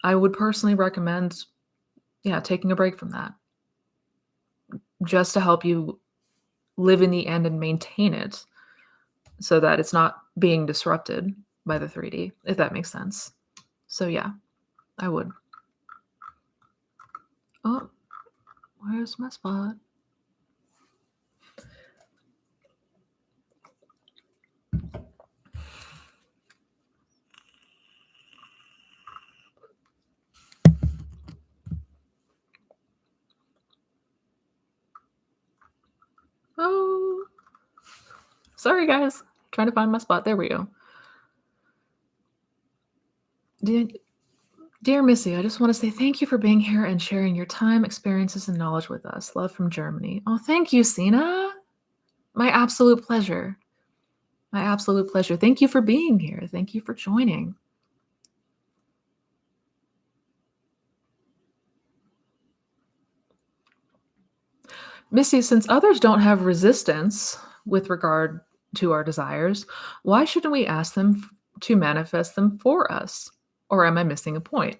S1: I would personally recommend, yeah, taking a break from that just to help you live in the end and maintain it so that it's not being disrupted by the 3D, if that makes sense. So yeah, I would. Oh, where's my spot? Oh, sorry guys. Trying to find my spot. There we go. Dear, dear Missy, I just want to say thank you for being here and sharing your time, experiences, and knowledge with us. Love from Germany. Oh, thank you, Sina. My absolute pleasure. My absolute pleasure. Thank you for being here. Thank you for joining. Missy, since others don't have resistance with regard to our desires, why shouldn't we ask them to manifest them for us? Or am I missing a point?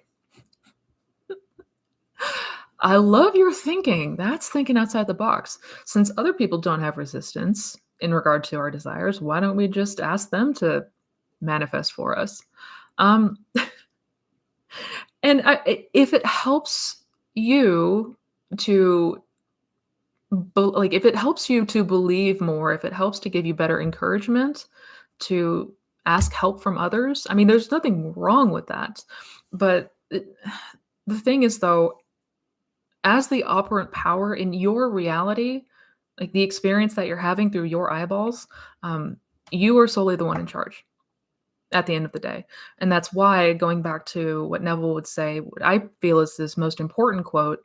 S1: I love your thinking. That's thinking outside the box. Since other people don't have resistance in regard to our desires, why don't we just ask them to manifest for us? Um, and if it helps you to like if it helps you to believe more, if it helps to give you better encouragement to ask help from others, I mean, there's nothing wrong with that. But the thing is, though, as the operant power in your reality, like the experience that you're having through your eyeballs, you are solely the one in charge at the end of the day. And that's why, going back to what Neville would say, what I feel is this most important quote,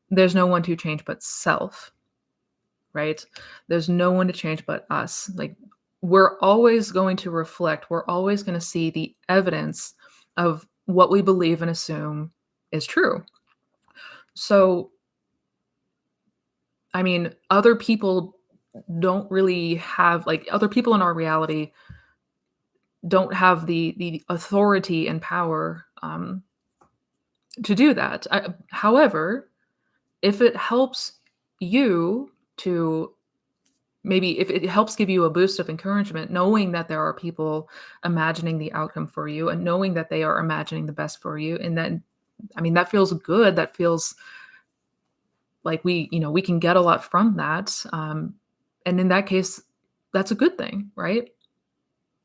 S1: there's no one to change but self, right? There's no one to change but us. Like, we're always going to reflect, we're always going to see the evidence of what we believe and assume is true. So, I mean, other people don't really have, like, other people in our reality don't have the authority and power to do that. However, if it helps you to maybe if it helps give you a boost of encouragement, knowing that there are people imagining the outcome for you and knowing that they are imagining the best for you. And then, I mean, that feels good. That feels like we can get a lot from that. And in that case, that's a good thing, right?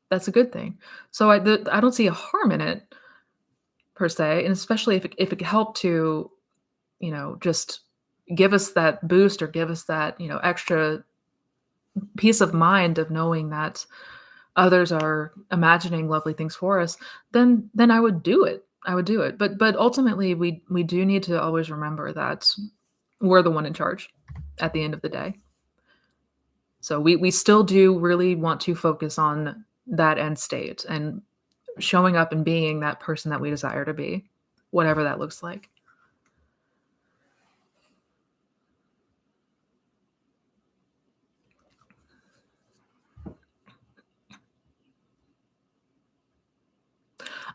S1: That's a good thing. So I don't see a harm in it per se, and especially if it could help to, just give us that boost or give us that, extra peace of mind of knowing that others are imagining lovely things for us, then I would do it. I would do it. But ultimately we do need to always remember that we're the one in charge at the end of the day. So we still do really want to focus on that end state and showing up and being that person that we desire to be, whatever that looks like.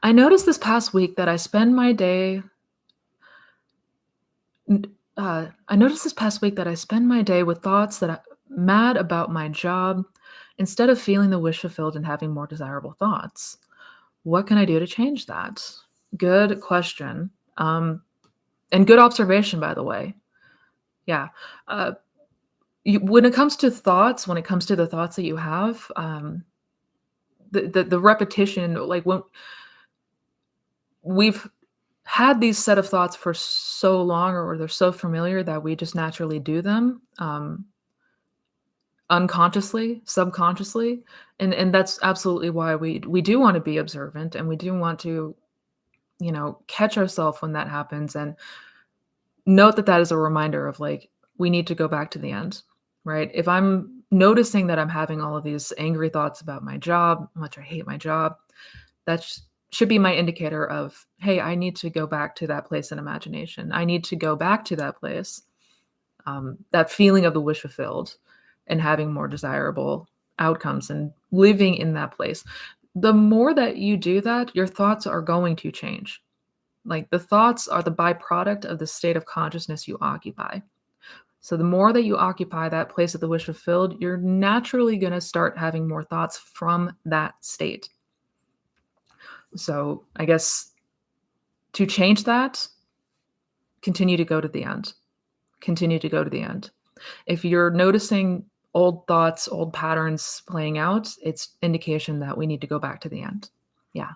S1: I noticed this past week that I noticed this past week that I spend my day with thoughts that I mad about my job instead of feeling the wish fulfilled and having more desirable thoughts. What can I do to change that? Good question. And good observation, by the way. Yeah. Uh, when it comes to thoughts, when it comes to the thoughts that you have, the repetition, like when we've had these set of thoughts for so long or they're so familiar that we just naturally do them, unconsciously, subconsciously, and that's absolutely why we do wanna be observant, and we do want to, catch ourselves when that happens and note that that is a reminder of, like, we need to go back to the end, right? If I'm noticing that I'm having all of these angry thoughts about my job, how much I hate my job, that should be my indicator of, "Hey, I need to go back to that place in imagination. I need to go back to that place," that feeling of the wish fulfilled and having more desirable outcomes and living in that place. The more that you do that, your thoughts are going to change. Like, the thoughts are the byproduct of the state of consciousness you occupy. So the more that you occupy that place of the wish fulfilled, you're naturally gonna start having more thoughts from that state. So I guess to change that, continue to go to the end. Continue to go to the end. If you're noticing old thoughts, old patterns playing out, it's indication that we need to go back to the end. Yeah.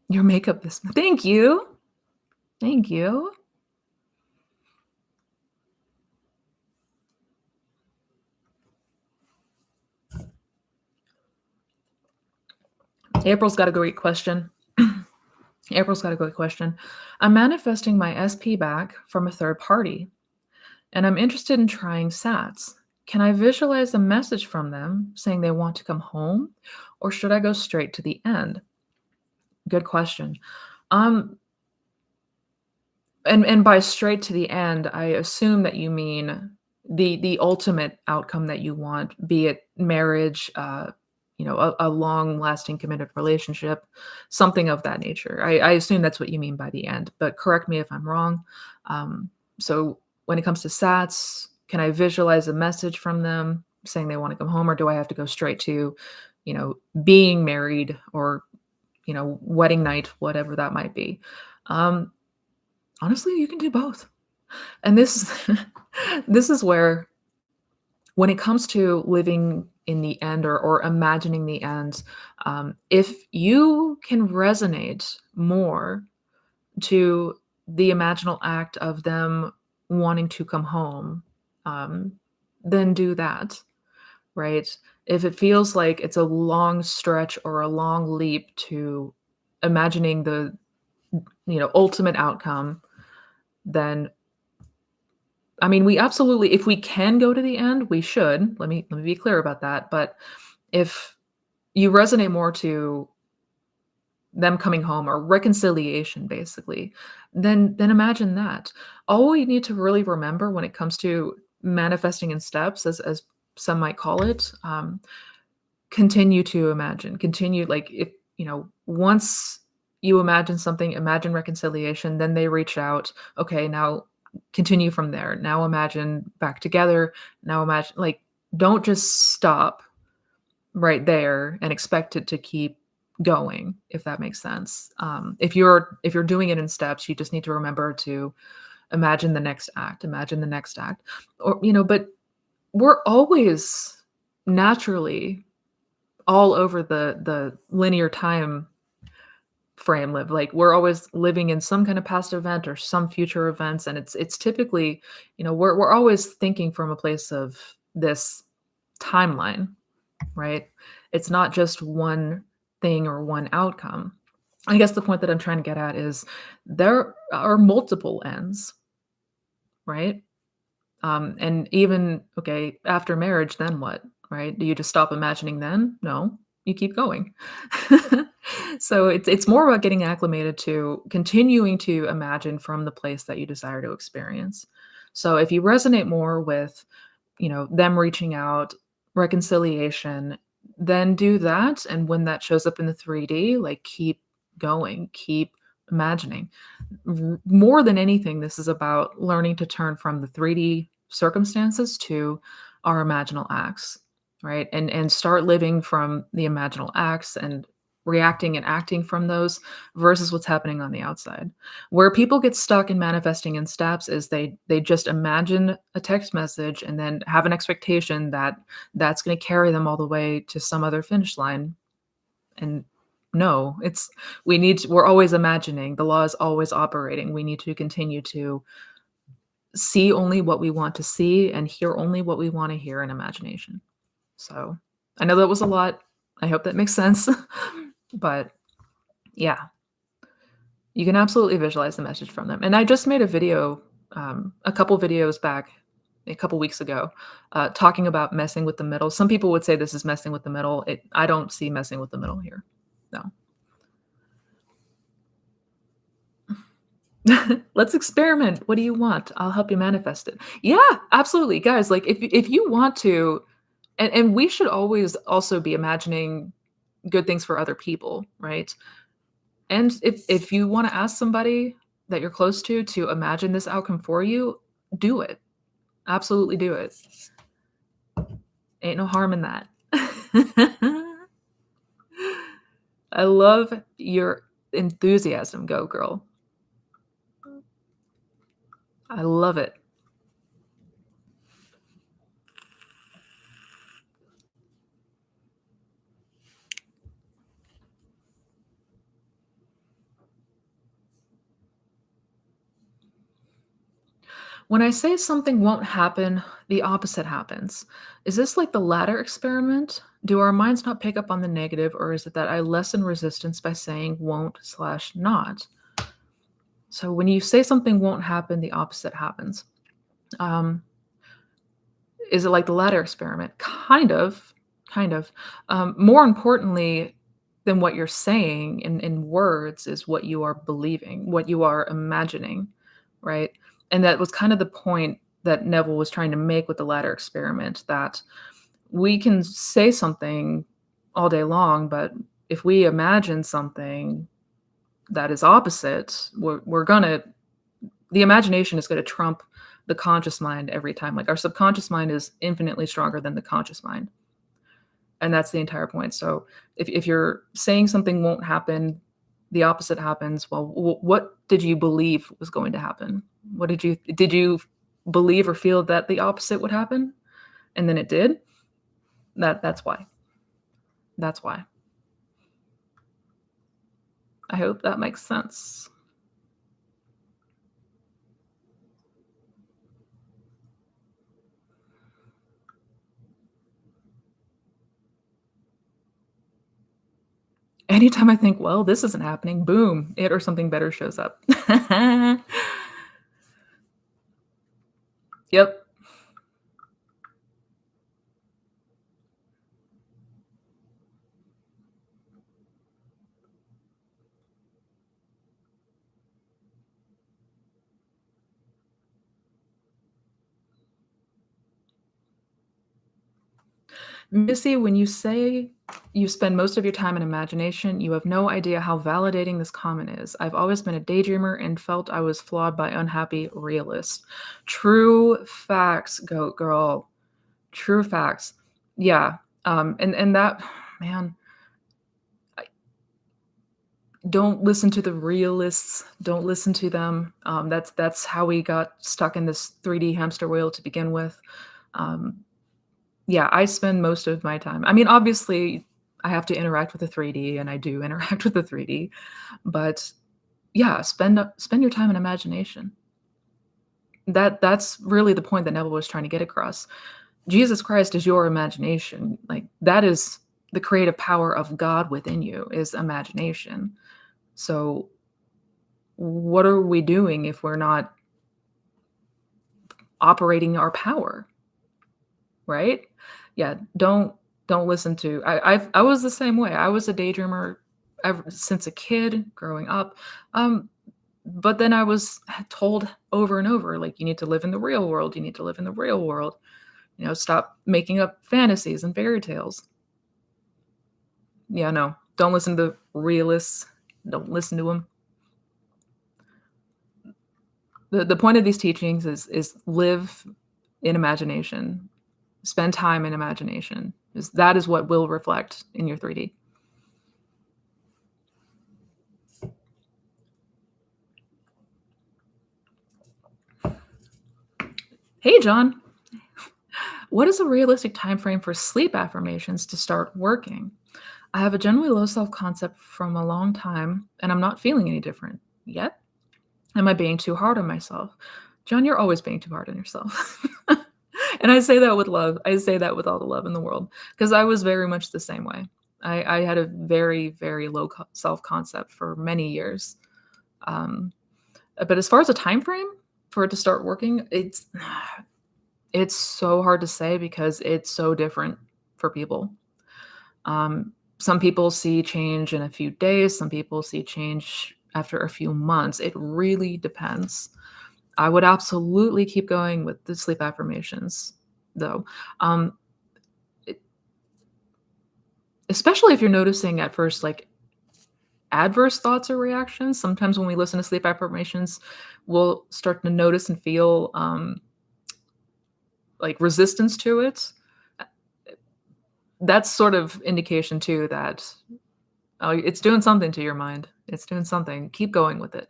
S1: Your makeup this Thank you. Thank you. April's got a great question. April's got a great question. I'm manifesting my SP back from a third party, and I'm interested in trying SATs. Can I visualize a message from them saying they want to come home, or should I go straight to the end? Good question. Um, and by straight to the end, I assume that you mean the ultimate outcome that you want, be it marriage, a long-lasting committed relationship, something of that nature. I assume that's what you mean by the end, but correct me if I'm wrong. So when it comes to SATs, can I visualize a message from them saying they want to come home, or do I have to go straight to, being married or, wedding night, whatever that might be? Um, Honestly, you can do both. And this this is where when it comes to living in the end or imagining the end, if you can resonate more to the imaginal act of them wanting to come home, um, then do that, right? If it feels like it's a long stretch or a long leap to imagining the ultimate outcome, then I mean, we absolutely if we can go to the end, we should. Let me be clear about that, but if you resonate more to them coming home or reconciliation basically, then imagine that. All we need to really remember when it comes to manifesting in steps, as some might call it, continue to imagine. Continue like if, once you imagine something, imagine reconciliation, then they reach out, okay, now continue from there. Now imagine back together. Now imagine like don't just stop right there and expect it to keep going, if that makes sense. If you're doing it in steps, you just need to remember to imagine the next act, imagine the next act. Or, but we're always naturally all over the linear time frame live. Like we're always living in some kind of past event or some future events. And it's typically, we're always thinking from a place of this timeline, right? It's not just one thing or one outcome. I guess the point that I'm trying to get at is there are multiple ends, right? And even, okay, after marriage, then what, right? Do you just stop imagining then? No, you keep going. So it's more about getting acclimated to continuing to imagine from the place that you desire to experience. So if you resonate more with, them reaching out, reconciliation, then do that. And when that shows up in the 3D, like keep going, keep imagining. More than anything, this is about learning to turn from the 3D circumstances to our imaginal acts, right? And start living from the imaginal acts and reacting and acting from those versus what's happening on the outside. Where people get stuck in manifesting in steps is they just imagine a text message and then have an expectation that that's going to carry them all the way to some other finish line. And no, we're always imagining. The law is always operating. We need to continue to see only what we want to see and hear only what we want to hear in imagination. So I know that was a lot. I hope that makes sense. But yeah, you can absolutely visualize the message from them. And I just made a video, a couple videos back, a couple weeks ago, talking about messing with the middle. Some people would say this is messing with the middle. I don't see messing with the middle here. No. Let's experiment. What do you want? I'll help you manifest it. Yeah, absolutely. Guys, like if you want to, and we should always also be imagining good things for other people, right? And if you want to ask somebody that you're close to imagine this outcome for you, do it. Absolutely do it. Ain't no harm in that. I love your enthusiasm. Go, girl. I love it. When I say something won't happen, the opposite happens. Is this like the ladder experiment? Do our minds not pick up on the negative, or is it that I lessen resistance by saying won't slash not? So when you say something won't happen, the opposite happens. Um, is it like the ladder experiment? Kind of, kind of. More importantly than what you're saying in words is what you are believing, what you are imagining, right? And that was kind of the point that Neville was trying to make with the ladder experiment, that we can say something all day long, but if we imagine something that is opposite, we're gonna the imagination is gonna trump the conscious mind every time. Like our subconscious mind is infinitely stronger than the conscious mind. And that's the entire point. So if you're saying something won't happen, the opposite happens. Well, what did you believe was going to happen? What did you believe or feel that the opposite would happen? And then it did? That's why. That's why. I hope that makes sense. Anytime I think, well, this isn't happening, boom, it or something better shows up. Yep. Missy, when you say You spend most of your time in imagination. You have no idea how validating this comment is. I've always been a daydreamer and felt I was flawed by unhappy realists. True facts, goat girl. True facts. Yeah. And that, man, don't listen to the realists. Don't listen to them. That's how we got stuck in this 3D hamster wheel to begin with. Um, yeah, I spend most of my time. I mean, obviously, I have to interact with the 3D, and I do interact with the 3D, but yeah, spend your time in imagination. That's really the point that Neville was trying to get across. Jesus Christ is your imagination. Like that is the creative power of God within you is imagination. So what are we doing if we're not operating our power, right? Yeah, don't listen to I was the same way. I was a daydreamer ever since a kid growing up. But then I was told over and over, like, you need to live in the real world. You need to live in the real world. Stop making up fantasies and fairy tales. Yeah, no, don't listen to the realists. Don't listen to them. The point of these teachings is live in imagination. Spend time in imagination. That is what will reflect in your 3D. Hey, John. What is a realistic time frame for sleep affirmations to start working? I have a generally low self-concept from a long time, and I'm not feeling any different yet. Am I being too hard on myself? John, you're always being too hard on yourself. And I say that with love. I say that with all the love in the world because I was very much the same way. I had a very, very low self-concept for many years. But as far as a time frame for it to start working, it's so hard to say because it's so different for people. Some people see change in a few days. Some people see change after a few months. It really depends. I would absolutely keep going with the sleep affirmations, though. It, especially if you're noticing at first, like adverse thoughts or reactions. Sometimes when we listen to sleep affirmations, we'll start to notice and feel like resistance to it. That's sort of indication too that it's doing something to your mind. It's doing something. Keep going with it.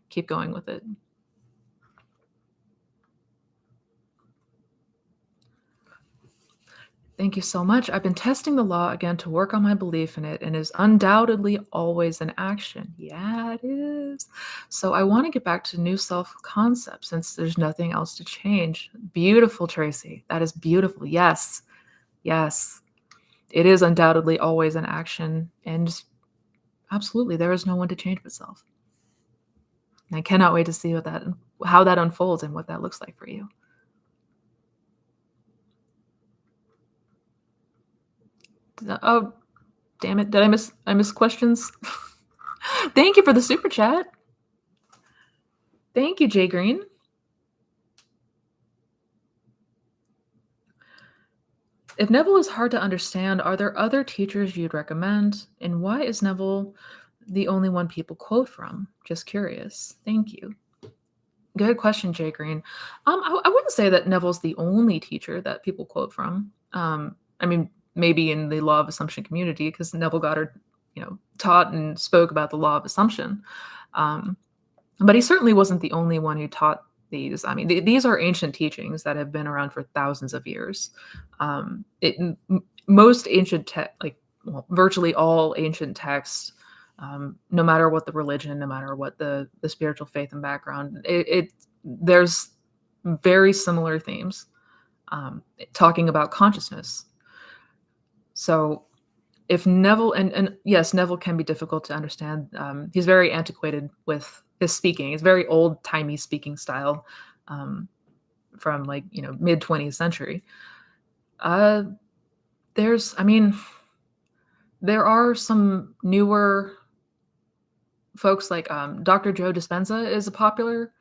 S1: Keep going with it. Thank you so much. I've been testing the law again to work on my belief in it and is undoubtedly always in action. Yeah, it is. So I want to get back to new self-concept since there's nothing else to change. Beautiful, Tracy. That is beautiful. Yes. Yes. It is undoubtedly always in action. And absolutely, there is no one to change but self. And I cannot wait to see how that unfolds and what that looks like for you. Oh, damn it. Did I miss questions? Thank you for the super chat. Thank you, Jay Green. If Neville is hard to understand, are there other teachers you'd recommend? And why is Neville the only one people quote from? Just curious. Thank you. Good question, Jay Green. I wouldn't say that Neville's the only teacher that people quote from. I mean, maybe in the law of assumption community, because Neville Goddard, taught and spoke about the law of assumption. But he certainly wasn't the only one who taught these. I mean, these are ancient teachings that have been around for thousands of years. Most ancient virtually all ancient texts, no matter what the religion, no matter what the spiritual faith and background, there's very similar themes talking about consciousness. So if Neville, and yes, Neville can be difficult to understand. He's very antiquated with his speaking. It's very old-timey speaking style from mid 20th century. There are some newer folks like Dr. Joe Dispenza is a popular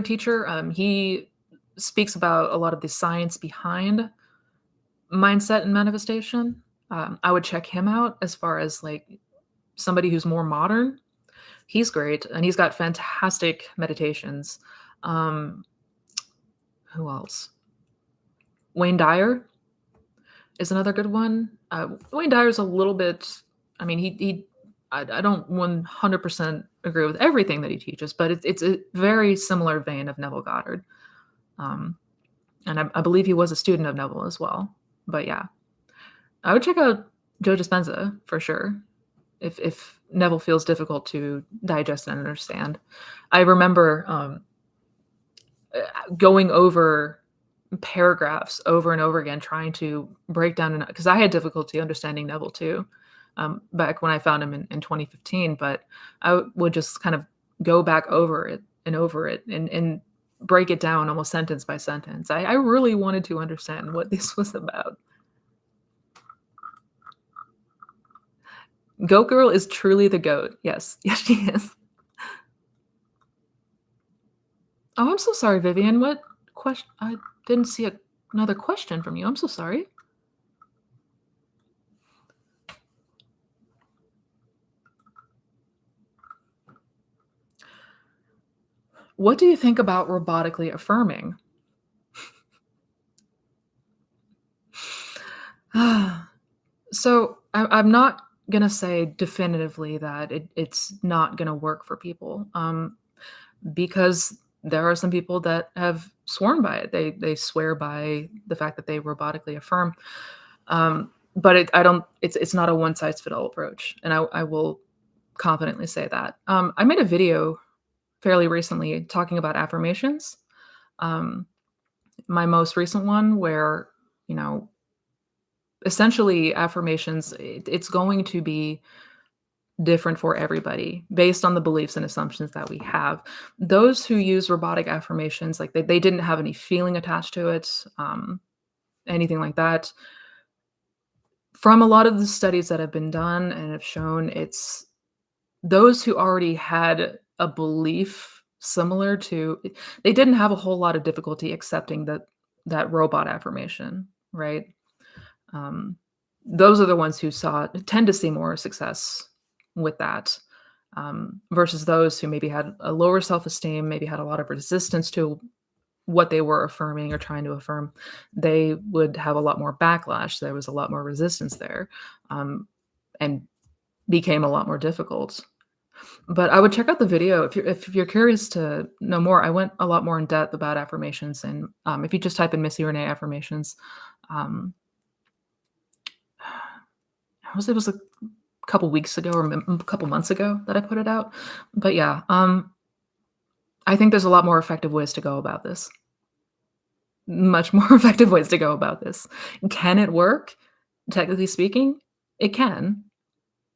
S1: teacher. He speaks about a lot of the science behind mindset and manifestation. I would check him out as far as like somebody who's more modern. He's great and he's got fantastic meditations. Um, who else? Wayne Dyer is another good one. Wayne Dyer's a little bit. I mean, I don't 100% agree with everything that he teaches, but it's a very similar vein of Neville Goddard. Um, and I believe he was a student of Neville as well. But yeah, I would check out Joe Dispenza for sure if Neville feels difficult to digest and understand. I remember going over paragraphs over and over again, trying to break down because I had difficulty understanding Neville too, back when I found him in 2015. But I would just kind of go back over it and break it down almost sentence by sentence. I really wanted to understand what this was about. Goat Girl is truly the goat. Yes, yes, she is. Oh, I'm so sorry, Vivian. What question? I didn't see another question from you. I'm so sorry. What do you think about robotically affirming? So I'm not gonna say definitively that it's not gonna work for people, because there are some people that have sworn by it. They swear by the fact that they robotically affirm, but I don't. It's not a one size fit all approach, and I will confidently say that. I made a video fairly recently talking about affirmations. Um, my most recent one, where you know essentially affirmations, it's going to be different for everybody based on the beliefs and assumptions that we have. Those who use robotic affirmations, like they didn't have any feeling attached to it, anything like that. From a lot of the studies that have been done and have shown, it's those who already had a belief similar to, they didn't have a whole lot of difficulty accepting that robot affirmation, right? Um, those are the ones who tend to see more success with that, versus those who maybe had a lower self-esteem, maybe had a lot of resistance to what they were affirming or trying to affirm. They would have a lot more backlash. There was a lot more resistance there, and became a lot more difficult. But I would check out the video if you're curious to know more. I went a lot more in depth about affirmations, and if you just type in Missy Renee affirmations, um, it was a couple weeks ago or a couple months ago that I put it out. But yeah, I think there's a lot more effective ways to go about this. Much more effective ways to go about this. Can it work? Technically speaking, it can.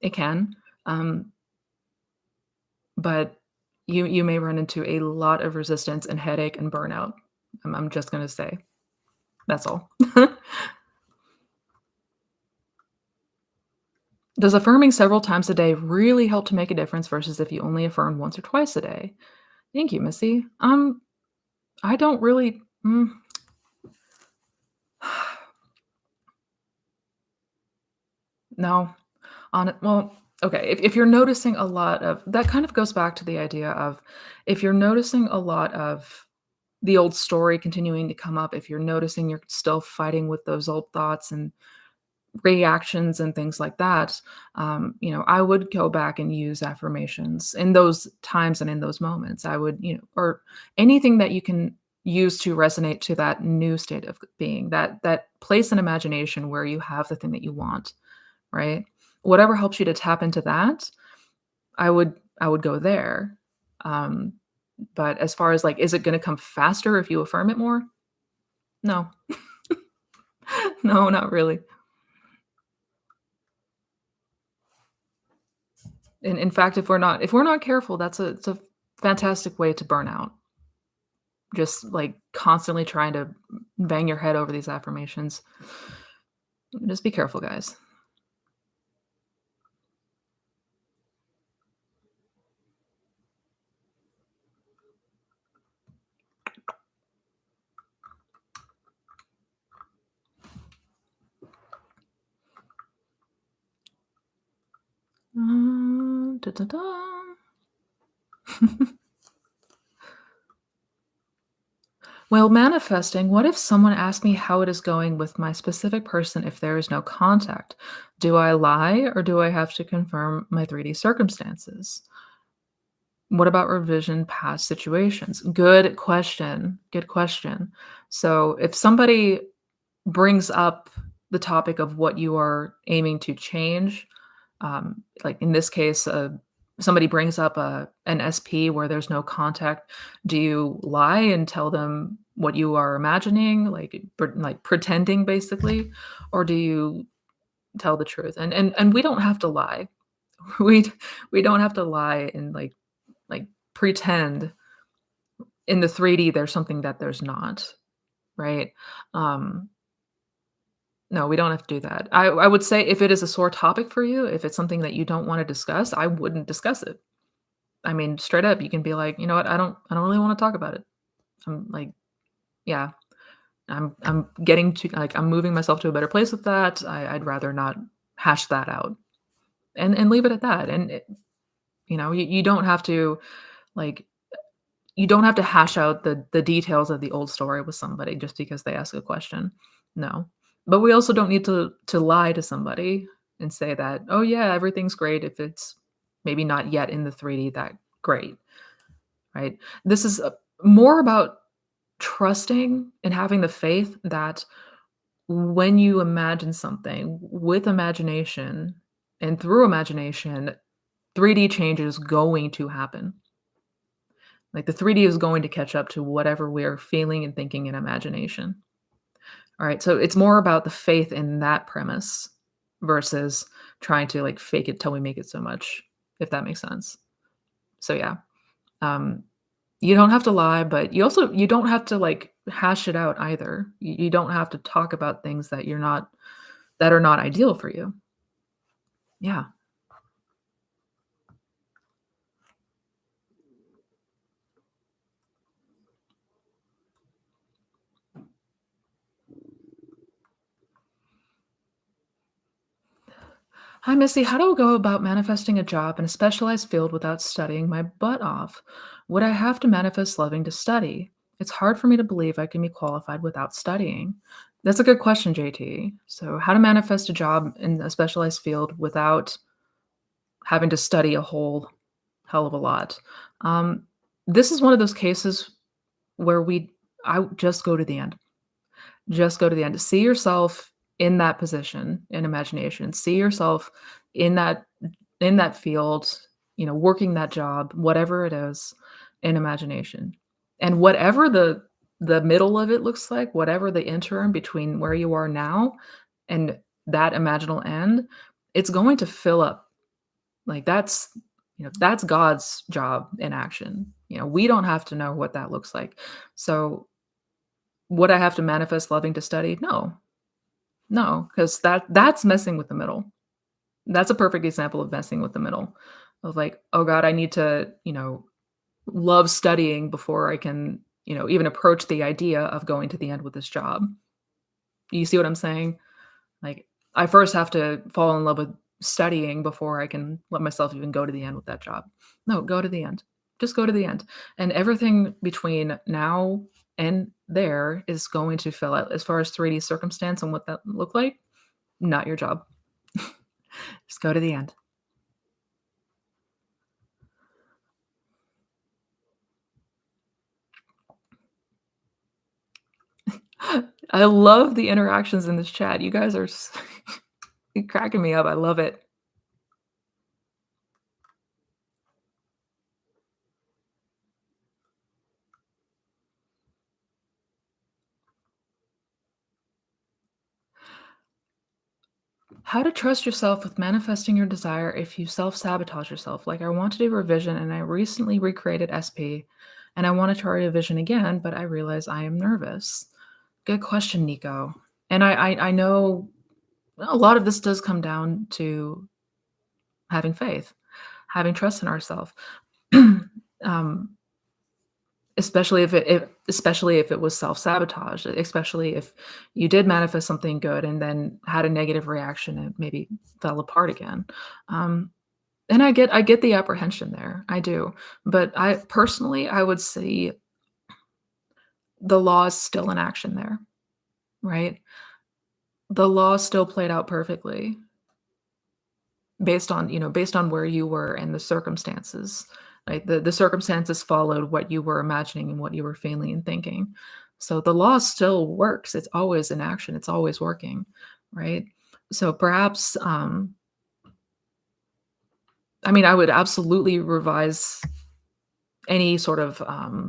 S1: It can. Um, but you may run into a lot of resistance and headache and burnout. I'm just gonna say. That's all. Does affirming several times a day really help to make a difference versus if you only affirm once or twice a day? Thank you, Missy. I don't really. No, on it. Well, okay. If you're noticing a lot of that, kind of goes back to the idea of if you're noticing a lot of the old story continuing to come up, if you're noticing you're still fighting with those old thoughts and reactions and things like that, I would go back and use affirmations in those times and in those moments. I would, or anything that you can use to resonate to that new state of being, that place in imagination where you have the thing that you want, right? Whatever helps you to tap into that, I would go there. Um, but as far as like, is it going to come faster if you affirm it more? No, no, not really. In fact, if we're not careful, it's a fantastic way to burn out. Just, like, constantly trying to bang your head over these affirmations. Just be careful, guys. Da, da, da. While manifesting, what if someone asked me how it is going with my specific person if there is no contact? Do I lie or do I have to confirm my 3D circumstances? What about revision past situations? Good question. Good question. So if somebody brings up the topic of what you are aiming to change, like in this case, somebody brings up an SP where there's no contact. Do you lie and tell them what you are imagining, like pretending basically, or do you tell the truth? And we don't have to lie. We we don't have to lie and like pretend in the 3D there's something that there's not, right? Um, no, we don't have to do that. I would say if it is a sore topic for you, if it's something that you don't wanna discuss, I wouldn't discuss it. I mean, straight up, you can be like, "You know what? I don't really wanna talk about it." I'm like, "Yeah, I'm getting to like, I'm moving myself to a better place with that. I'd rather not hash that out." And leave it at that, and you don't have to, like you don't have to hash out the details of the old story with somebody just because they ask a question. No. But we also don't need to lie to somebody and say that, "Oh, yeah, everything's great," if it's maybe not yet in the 3D that great, right? This is, more about trusting and having the faith that when you imagine something with imagination and through imagination, 3D change is going to happen. Like, the 3D is going to catch up to whatever we're feeling and thinking in imagination. Alright, so it's more about the faith in that premise versus trying to, like, fake it till we make it so much, if that makes sense. So, yeah, um, you don't have to lie, but you don't have to, like, hash it out either. You don't have to talk about things that are not ideal for you. Yeah. Hi, Missy. How do I go about manifesting a job in a specialized field without studying my butt off? Would I have to manifest loving to study? It's hard for me to believe I can be qualified without studying. That's a good question, JT. So, how to manifest a job in a specialized field without having to study a whole hell of a lot? Um, this is one of those cases where I just go to the end. Just go to the end. See yourself in that position in imagination. See yourself in that field, working that job, whatever it is, in imagination. And whatever the middle of it looks like, whatever the interim between where you are now and that imaginal end, it's going to fill up. Like that's God's job in action. We don't have to know what that looks like. So would I have to manifest loving to study? No. No, because that's messing with the middle. That's a perfect example of messing with the middle. Of like, "Oh god, I need to, love studying before I can, even approach the idea of going to the end with this job." You see what I'm saying? Like, I first have to fall in love with studying before I can let myself even go to the end with that job. No, go to the end. Just go to the end. And everything between now and there is going to fill out. As far as 3D circumstance and what that look like, not your job. Just go to the end. I love the interactions in this chat. You guys are you're cracking me up. I love it. How to trust yourself with manifesting your desire if you self-sabotage yourself. Like, I want to do revision and I recently recreated SP and I want to try revision again, but I realize I am nervous. Good question, Nico. And I know a lot of this does come down to having faith, having trust in ourselves. um, especially if it was self-sabotage, especially if you did manifest something good and then had a negative reaction and maybe fell apart again. Um, And I get the apprehension there, I do, but I personally, I would say the law is still in action there, right? The law still played out perfectly based on where you were and the circumstances, right? The circumstances followed what you were imagining and what you were feeling and thinking. So the law still works, it's always in action, it's always working, right? So perhaps, I mean, I would absolutely revise any sort of, uh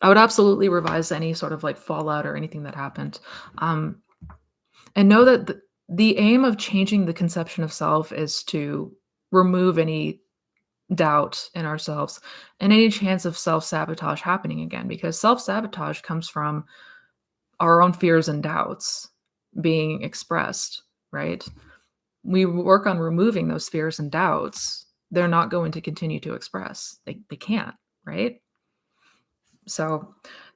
S1: I would absolutely revise any sort of, like, fallout or anything that happened, um, and know that the aim of changing the conception of self is to remove any doubt in ourselves and any chance of self-sabotage happening again, because self-sabotage comes from our own fears and doubts being expressed, right? We work on removing those fears and doubts, they're not going to continue to express. They can't, right? So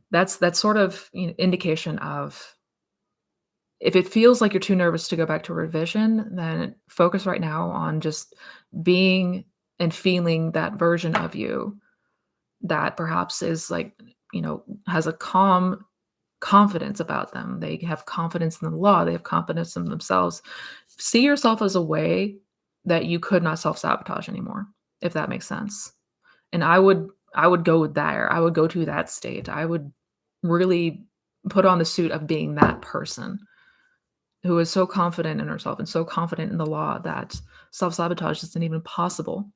S1: that's sort of, indication of if it feels like you're too nervous to go back to revision, then focus right now on just being and feeling that version of you that perhaps is like, has a calm confidence about them. They have confidence in the law, they have confidence in themselves. See yourself as a way that you could not self-sabotage anymore, if that makes sense. And I would go there. I would go to that state. I would really put on the suit of being that person who is so confident in herself and so confident in the law that self-sabotage isn't even possible.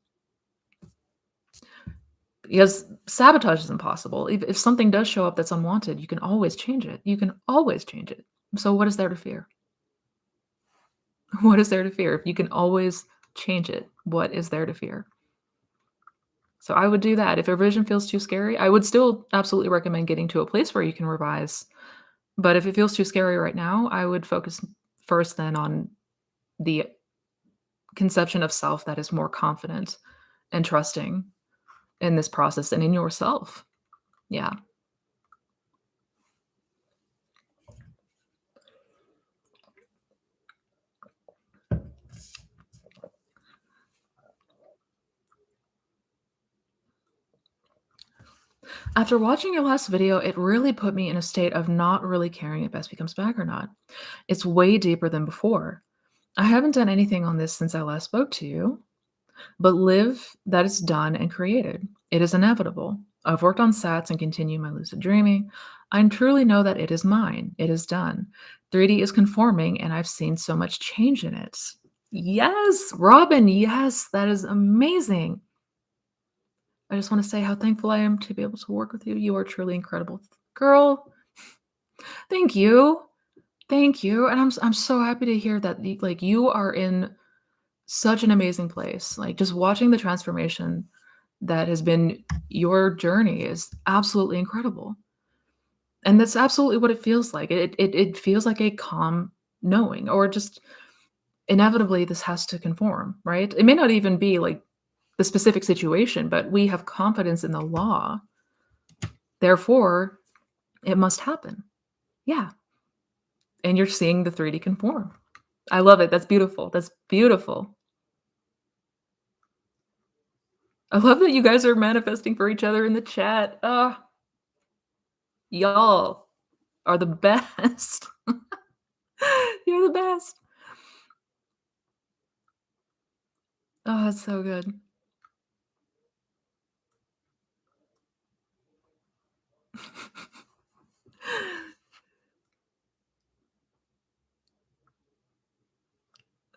S1: Because sabotage is impossible. If something does show up that's unwanted, you can always change it. You can always change it. So what is there to fear? What is there to fear? If you can always change it, what is there to fear? So I would do that. If a revision feels too scary, I would still absolutely recommend getting to a place where you can revise. But if it feels too scary right now, I would focus first then on the conception of self that is more confident and trusting in this process and in yourself. Yeah. After watching your last video, it really put me in a state of not really caring if Best becomes back or not. It's way deeper than before. I haven't done anything on this since I last spoke to you, but live that is done and created. It is inevitable. I've worked on sats and continue my lucid dreaming. I truly know that it is mine. It is done. 3D is conforming, and I've seen so much change in it. Yes, Robin, yes, that is amazing. I just want to say how thankful I am to be able to work with you. You are truly incredible. Girl, thank you. Thank you. And I'm so happy to hear that like you are in such an amazing place. Like just watching the transformation that has been your journey is absolutely incredible. And that's absolutely what it feels like. It feels like a calm knowing or just inevitably this has to conform, right? It may not even be like the specific situation, but we have confidence in the law. Therefore, it must happen. Yeah. And you're seeing the 3D conform. I love it. That's beautiful. That's beautiful. I love that you guys are manifesting for each other in the chat. Y'all are the best. You're the best. Oh, that's so good.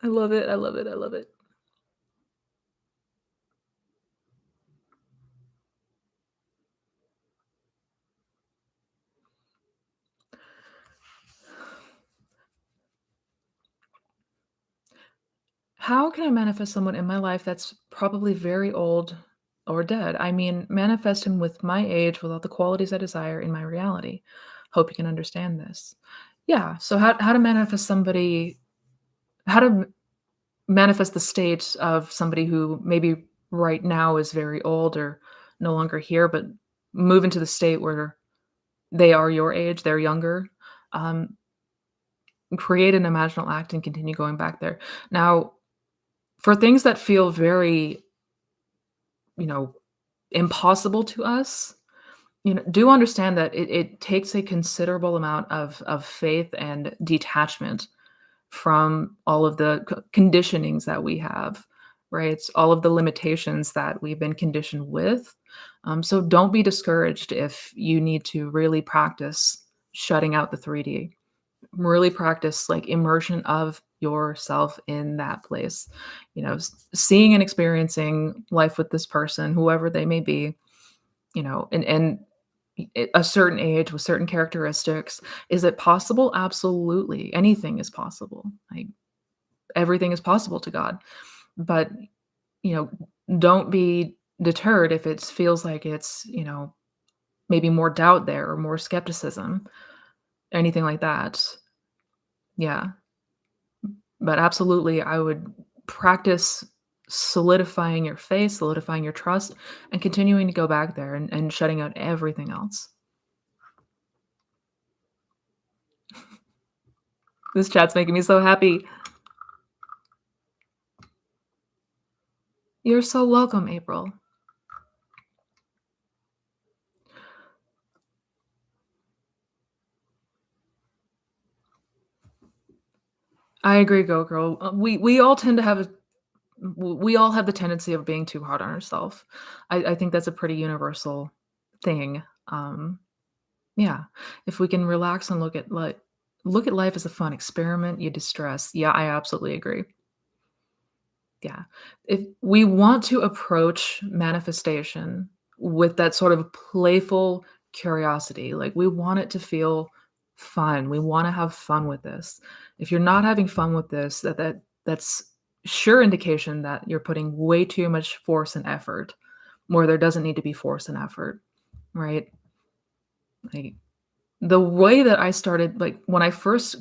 S1: I love it. I love it. I love it. How can I manifest someone in my life that's probably very old or dead? I mean, manifest him with my age without the qualities I desire in my reality. Hope you can understand this. Yeah. So how to manifest somebody, how to manifest the state of somebody who maybe right now is very old or no longer here, but move into the state where they are your age, they're younger. Um, create an imaginal act and continue going back there. Now, for things that feel very, you know, impossible to us, do understand that it takes a considerable amount of faith and detachment from all of the conditionings that we have, right? All of the limitations that we've been conditioned with. So don't be discouraged if you need to really practice shutting out the 3D. Really practice like immersion of yourself in that place. Seeing and experiencing life with this person, whoever they may be, and at a certain age with certain characteristics. Is it possible? Absolutely. Anything is possible. Like everything is possible to God. But, you know, don't be deterred if it feels like it's, maybe more doubt there or more skepticism, anything like that. Yeah. But absolutely, I would practice solidifying your faith, solidifying your trust, and continuing to go back there and shutting out everything else. This chat's making me so happy. You're so welcome, April. I agree, Go Girl. We all tend to have we all have the tendency of being too hard on ourselves. I think that's a pretty universal thing. Yeah, if we can relax and look at life as a fun experiment, you distress. Yeah, I absolutely agree. Yeah. If we want to approach manifestation with that sort of playful curiosity, like we want it to feel fun. We want to have fun with this. If you're not having fun with this, that's sure indication that you're putting way too much force and effort where there doesn't need to be force and effort, right? Like the way that I started, like when I first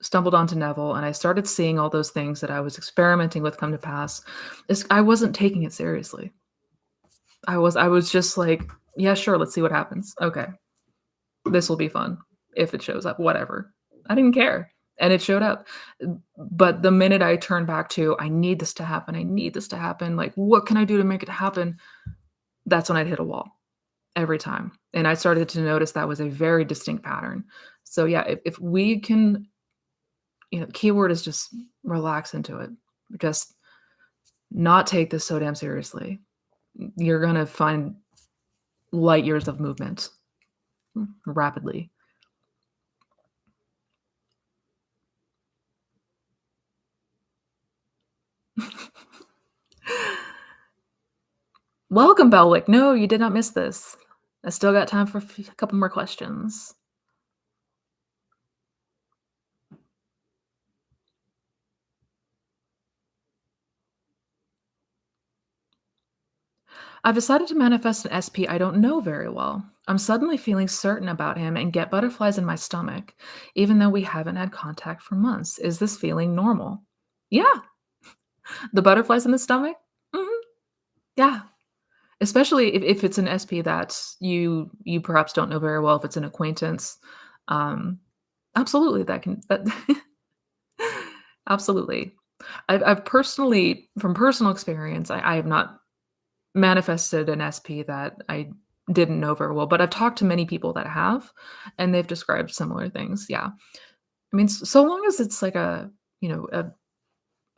S1: stumbled onto Neville and I started seeing all those things that I was experimenting with come to pass, is I wasn't taking it seriously. I was just like, yeah, sure, let's see what happens. Okay, this will be fun if it shows up, whatever. I didn't care. And it showed up. But the minute I turned back to, I need this to happen. I need this to happen. Like, what can I do to make it happen? That's when I'd hit a wall every time. And I started to notice that was a very distinct pattern. So yeah, if we can, keyword is just relax into it. Just not take this so damn seriously. You're gonna find light years of movement rapidly. Welcome, Belwick. No, you did not miss this. I still got time for a couple more questions. I've decided to manifest an SP I don't know very well. I'm suddenly feeling certain about him and get butterflies in my stomach, even though we haven't had contact for months. Is this feeling normal? Yeah, the butterflies in the stomach? Mhm, yeah. Especially if it's an SP that you perhaps don't know very well, if it's an acquaintance. Um, absolutely, that absolutely. I've personally, from personal experience, I have not manifested an SP that I didn't know very well, but I've talked to many people that have, and they've described similar things. Yeah. I mean, so long as it's like you know,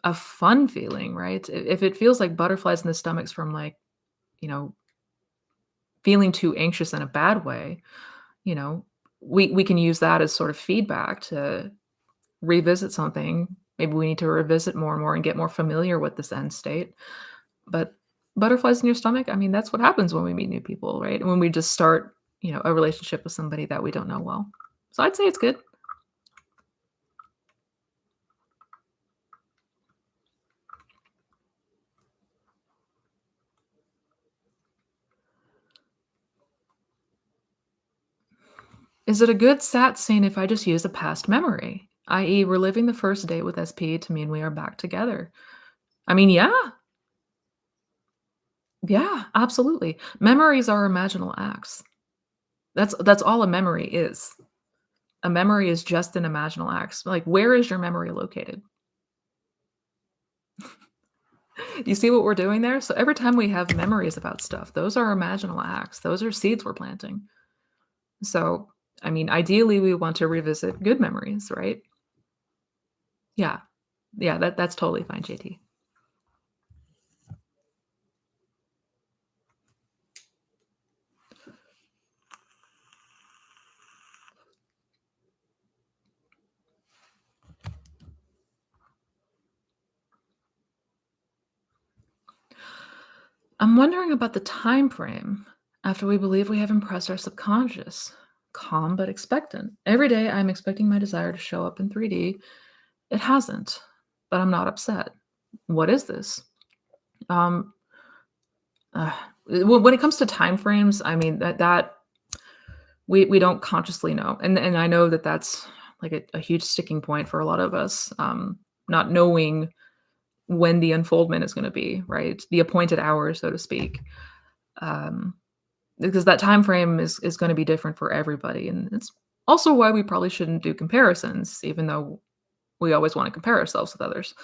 S1: a fun feeling, right? If it feels like butterflies in the stomachs from like, you know, feeling too anxious in a bad way, you know, we can use that as sort of feedback to revisit something. Maybe we need to revisit more and more and get more familiar with this end state. But butterflies in your stomach, I mean, that's what happens when we meet new people, right? When we just start, a relationship with somebody that we don't know well. So I'd say it's good. Is it a good sat scene if I just use a past memory, i.e., reliving the first date with SP to mean we are back together? I mean, yeah, yeah, absolutely. Memories are imaginal acts. That's all a memory is. A memory is just an imaginal act. Like, where is your memory located? You see what we're doing there? So every time we have memories about stuff, those are imaginal acts. Those are seeds we're planting. So, I mean, ideally, we want to revisit good memories, right? Yeah. Yeah, that's totally fine, JT. I'm wondering about the time frame after we believe we have impressed our subconscious. Calm but expectant. Every day I'm expecting my desire to show up in 3D. It hasn't, but I'm not upset. What is this? Um, uh, when it comes to time frames, I mean that we don't consciously know, and I know that that's like a huge sticking point for a lot of us. Not knowing when the unfoldment is going to be, right? The appointed hour, so to speak. Um, because that time frame is going to be different for everybody, and it's also why we probably shouldn't do comparisons, even though we always want to compare ourselves with others.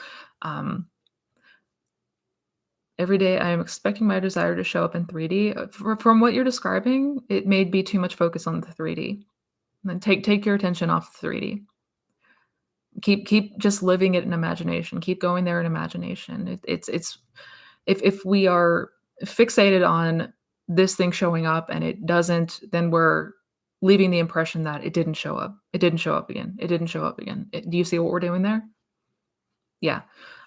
S1: Um, every day, I am expecting my desire to show up in 3D. From what you're describing, it may be too much focus on the 3D. Then take your attention off the 3D. Keep just living it in imagination. Keep going there in imagination. It's if we are fixated on this thing showing up and it doesn't, then we're leaving the impression that it didn't show up. It didn't show up again. It didn't show up again. Do you see what we're doing there? Yeah.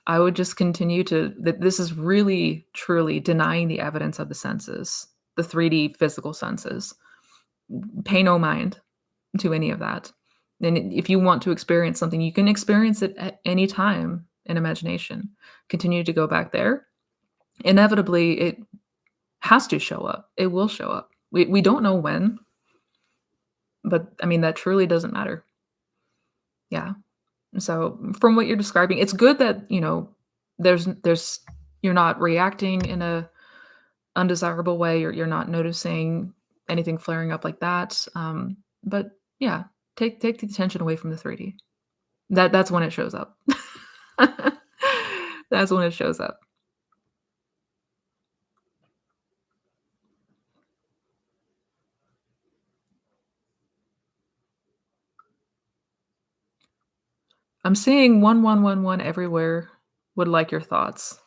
S1: I would just continue to that this is really truly denying the evidence of the senses, the 3D physical senses. Pay no mind to any of that. And if you want to experience something, you can experience it at any time in imagination. Continue to go back there. Inevitably, it has to show up. It will show up. We don't know when, but I mean that truly doesn't matter. Yeah. So from what you're describing, it's good that, there's you're not reacting in a undesirable way, you're not noticing anything flaring up like that. But yeah, take the attention away from the 3D. That's when it shows up. That's when it shows up. I'm seeing 1111 everywhere. Would like your thoughts.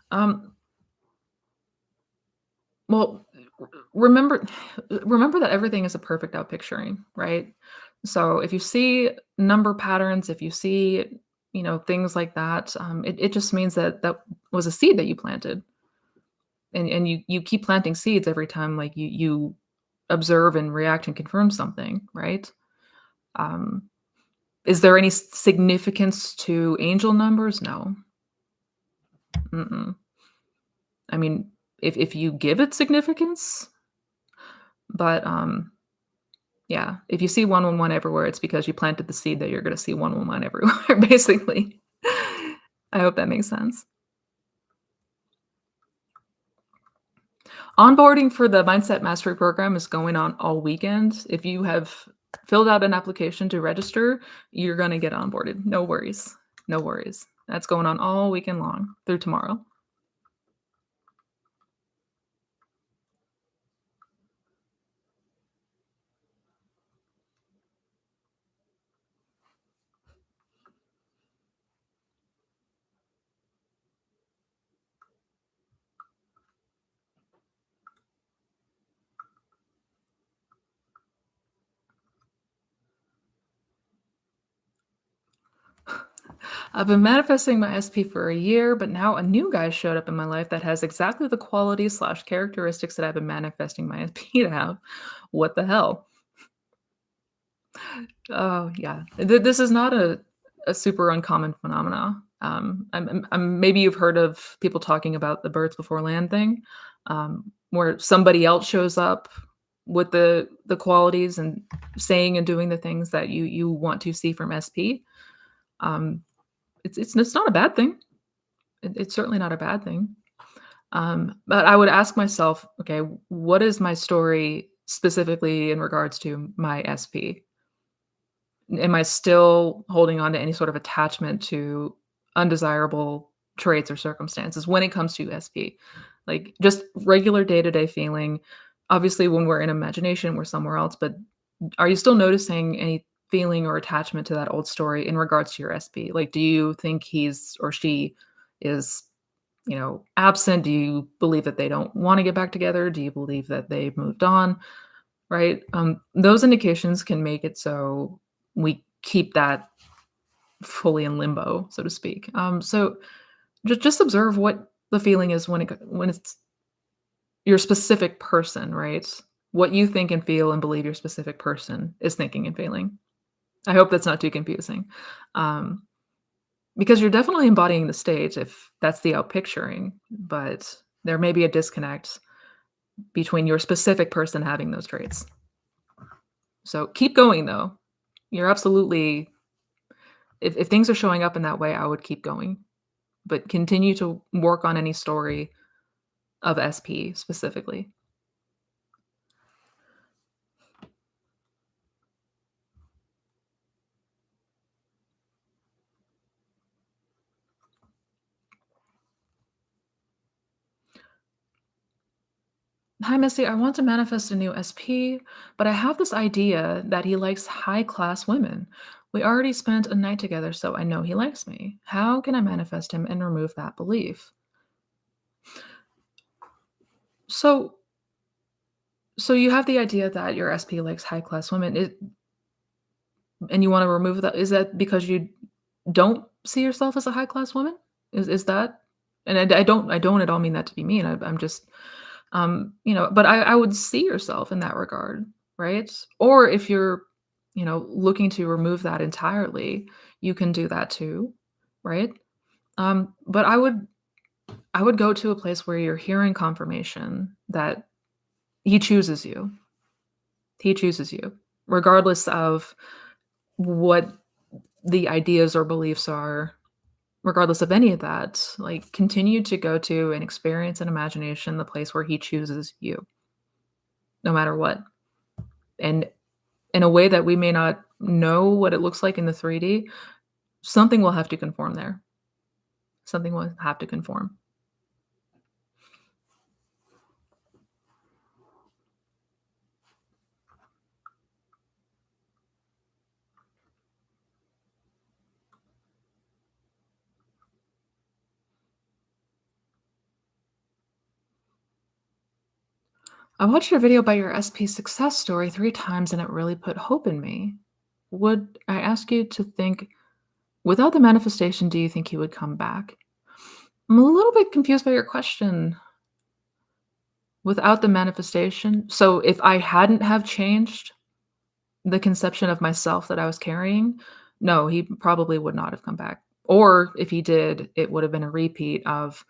S1: Um, well, remember remember that everything is a perfect outpicturing, right? So if you see number patterns, if you see, things like that, it just means that that was a seed that you planted. And you keep planting seeds every time like you observe and react and confirm something, right? Um, is there any significance to angel numbers? No. Mm-mm. I mean, if you give it significance, but yeah, if you see 111 everywhere, it's because you planted the seed that you're going to see 111 everywhere, basically. I hope that makes sense. Onboarding for the Mindset Mastery Program is going on all weekend. If you have filled out an application to register, you're going to get onboarded. No worries. No worries. That's going on all weekend long through tomorrow. I've been manifesting my SP for a year, but now a new guy showed up in my life that has exactly the qualities slash characteristics that I've been manifesting my SP to have. What the hell? Oh, yeah. This is not a super uncommon phenomena. Maybe you've heard of people talking about the birds before land thing, where somebody else shows up with the qualities and saying and doing the things that you want to see from SP. Um, it's not a bad thing. It's certainly not a bad thing. But I would ask myself, okay, what is my story specifically in regards to my SP? Am I still holding on to any sort of attachment to undesirable traits or circumstances when it comes to SP? Like, just regular day-to-day feeling. Obviously, when we're in imagination, we're somewhere else, but are you still noticing any feeling or attachment to that old story in regards to your SP? Like, do you think he's or she is, absent? Do you believe that they don't wanna get back together? Do you believe that they've moved on? Right? Those indications can make it so we keep that fully in limbo, so to speak. So just observe what the feeling is when it's your specific person, right? What you think and feel and believe your specific person is thinking and feeling. I hope that's not too confusing. Um, because you're definitely embodying the state if that's the outpicturing, but there may be a disconnect between your specific person having those traits. So keep going though. You're absolutely if things are showing up in that way, I would keep going, but continue to work on any story of SP specifically. Hi, Missy. I want to manifest a new SP, but I have this idea that he likes high class women. We already spent a night together, so I know he likes me. How can I manifest him and remove that belief? So, so you have the idea that your SP likes high class women, and you want to remove that. Is that because you don't see yourself as a high class woman? Is that? And I don't at all mean that to be mean. I'm just but I would see yourself in that regard, right? Or if you're, looking to remove that entirely, you can do that too, right? But I would go to a place where you're hearing confirmation that he chooses you. He chooses you, regardless of what the ideas or beliefs are, regardless of any of that. Like, continue to go to and experience in imagination the place where he chooses you, no matter what. And in a way that we may not know what it looks like in the 3D, something will have to conform there. Something will have to conform. I watched your video about your SP success story 3 times and it really put hope in me. Would I ask you to think, without the manifestation, do you think he would come back? I'm a little bit confused by your question. Without the manifestation, so if I hadn't have changed the conception of myself that I was carrying, no, he probably would not have come back. Or if he did, it would have been a repeat of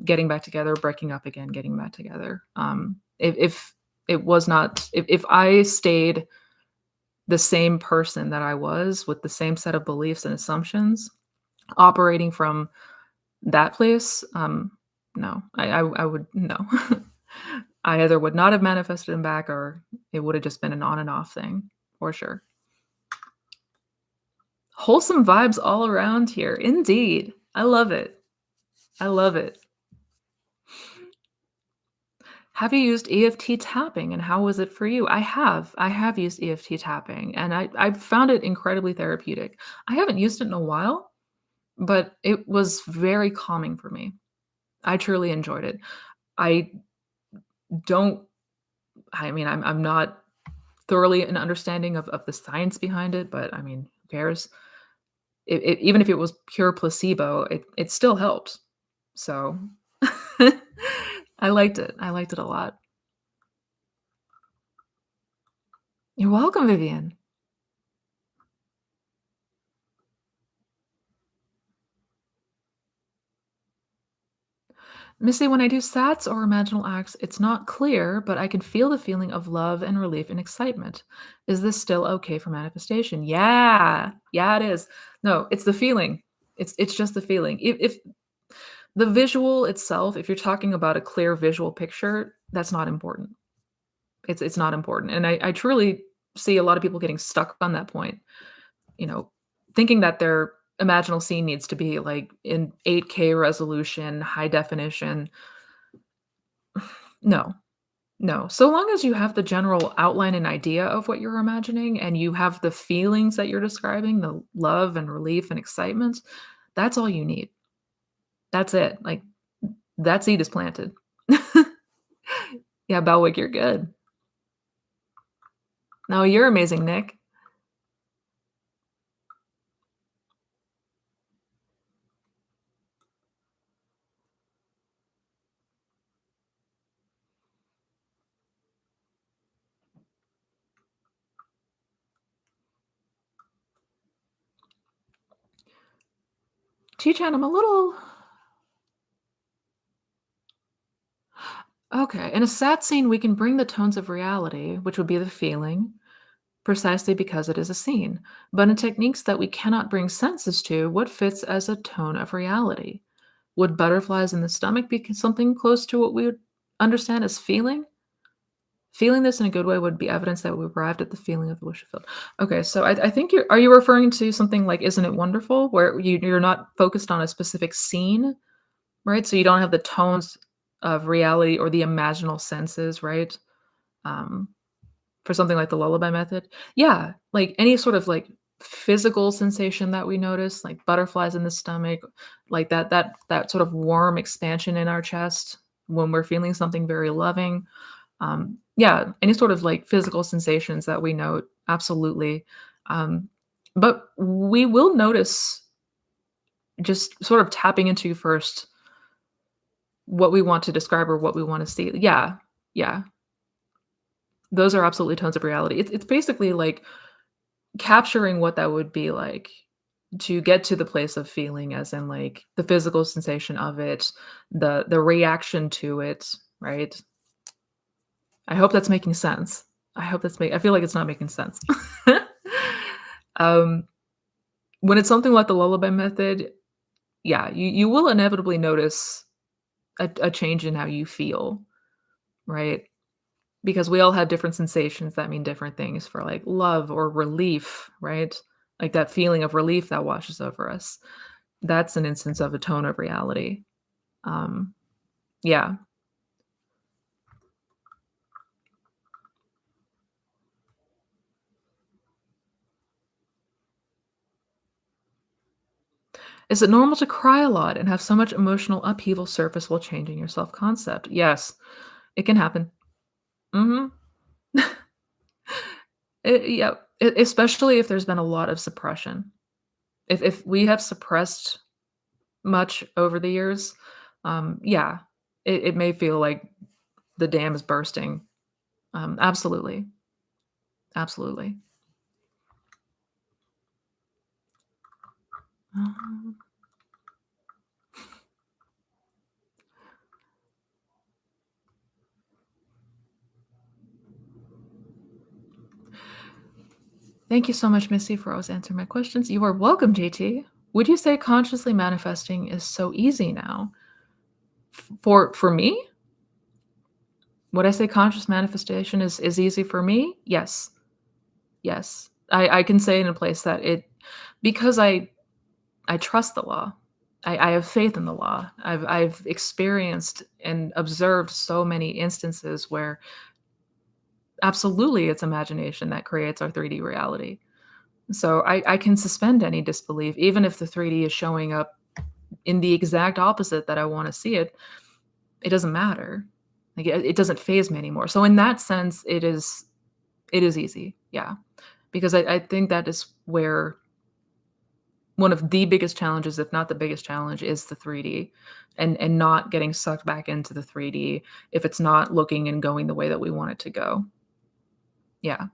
S1: getting back together, breaking up again, getting back together. If it was not, if I stayed the same person that I was with the same set of beliefs and assumptions, operating from that place, no, I would no. I either would not have manifested him back or it would have just been an on and off thing for sure. Wholesome vibes all around here. Indeed. I love it. I love it. Have you used EFT tapping and how was it for you? I have. I have used EFT tapping and I found it incredibly therapeutic. I haven't used it in a while, but it was very calming for me. I truly enjoyed it. I don't I mean, I'm not thoroughly an understanding of the science behind it, but I mean, who cares? Even if it was pure placebo, it still helped. So I liked it. I liked it a lot. You're welcome, Vivian. Missy, when I do sats or imaginal acts, it's not clear, but I can feel the feeling of love and relief and excitement. Is this still okay for manifestation? Yeah. Yeah, it is. No, it's the feeling. It's just the feeling. If the visual itself, if you're talking about a clear visual picture, that's not important. It's not important. And I truly see a lot of people getting stuck on that point. you know, thinking that their imaginal scene needs to be like in 8K resolution, high definition. No, no. So long as you have the general outline and idea of what you're imagining and you have the feelings that you're describing, the love and relief and excitement, that's all you need. That's it. Like that seed is planted. Yeah, Belwick, you're good. No, you're amazing, Nick. Chi-chan, I'm a little okay. In a sad scene, we can bring the tones of reality, which would be the feeling, precisely because it is a scene. But in techniques that we cannot bring senses to, what fits as a tone of reality? Would butterflies in the stomach be something close to what we would understand as feeling? Feeling this in a good way would be evidence that we arrived at the feeling of the wish fulfilled. Okay, so I think are you referring to something like "Isn't It Wonderful," where you're not focused on a specific scene, right? So you don't have the tones of reality or the imaginal senses, right? Um, for something like the lullaby method, yeah, like any sort of like physical sensation that we notice, like butterflies in the stomach, like that sort of warm expansion in our chest when we're feeling something very loving. Yeah, any sort of like physical sensations that we note, absolutely. Um, but we will notice just sort of tapping into first what we want to describe or what we want to see. Yeah, yeah, those are absolutely tones of reality. It's basically like capturing what that would be like to get to the place of feeling, as in like the physical sensation of it, the reaction to it, right? I hope that's making sense. I feel like it's not making sense. Um, when it's something like the lullaby method, yeah, you will inevitably notice a change in how you feel, right? Because we all have different sensations that mean different things for, like, love or relief, right? Like, that feeling of relief that washes over us. That's an instance of a tone of reality. Um, yeah. Is it normal to cry a lot and have so much emotional upheaval surface while changing your self-concept? Yes, it can happen. Mhm. Yeah, especially if there's been a lot of suppression. If we have suppressed much over the years, yeah, it may feel like the dam is bursting. Absolutely, absolutely. Um, Thank you so much, Missy, for always answering my questions. You are welcome, JT. Would you say consciously manifesting is so easy now? For me, would I say conscious manifestation is easy for me? Yes, yes. I can say in a place that it because I trust the law. I have faith in the law. I've experienced and observed so many instances where absolutely it's imagination that creates our 3D reality. So I can suspend any disbelief, even if the 3D is showing up in the exact opposite that I want to see it. It doesn't matter. Like it doesn't phase me anymore. So in that sense, it is easy. Yeah. Because I think that is where one of the biggest challenges, if not the biggest challenge, is the 3D and not getting sucked back into the 3D if it's not looking and going the way that we want it to go. Yeah.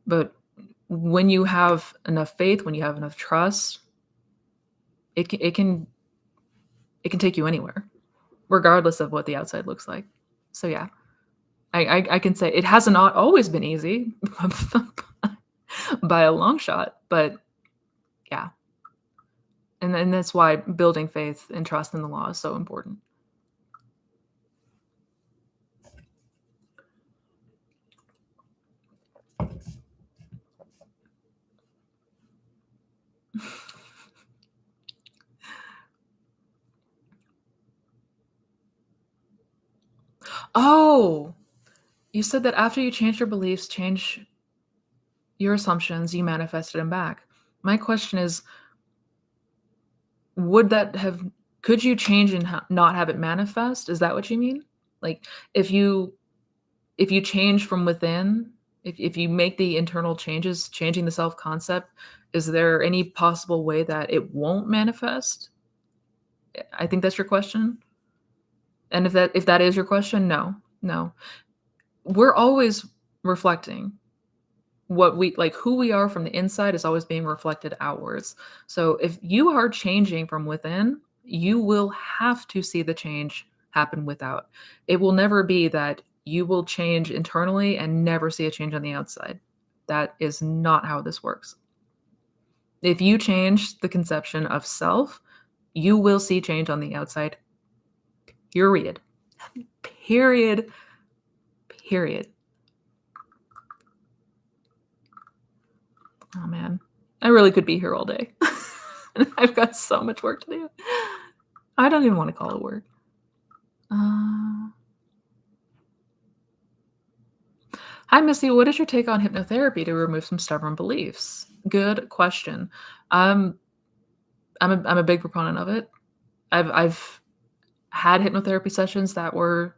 S1: But when you have enough faith, when you have enough trust, it can take you anywhere, regardless of what the outside looks like. So yeah, I can say it hasn't always been easy by a long shot, but yeah, and that's why building faith and trust in the law is so important. Oh, you said that after you change your beliefs, change your assumptions, you manifested them back. My question is, would that have could you change and not have it manifest? Is that what you mean? Like, if you if you change from within, if you make the internal changes, changing the self-concept, is there any possible way that it won't manifest? I think that's your question? And if that is your question, no. No. We're always reflecting. What we like, who we are from the inside is always being reflected outwards. So if you are changing from within, you will have to see the change happen without. It will never be that you will change internally and never see a change on the outside. That is not how this works. If you change the conception of self, you will see change on the outside. Period. Period. Period. Oh man, I really could be here all day. I've got so much work to do. I don't even want to call it work. Uh, Hi, Missy. What is your take on hypnotherapy to remove some stubborn beliefs? Good question. Um, I'm a big proponent of it. I've had hypnotherapy sessions that were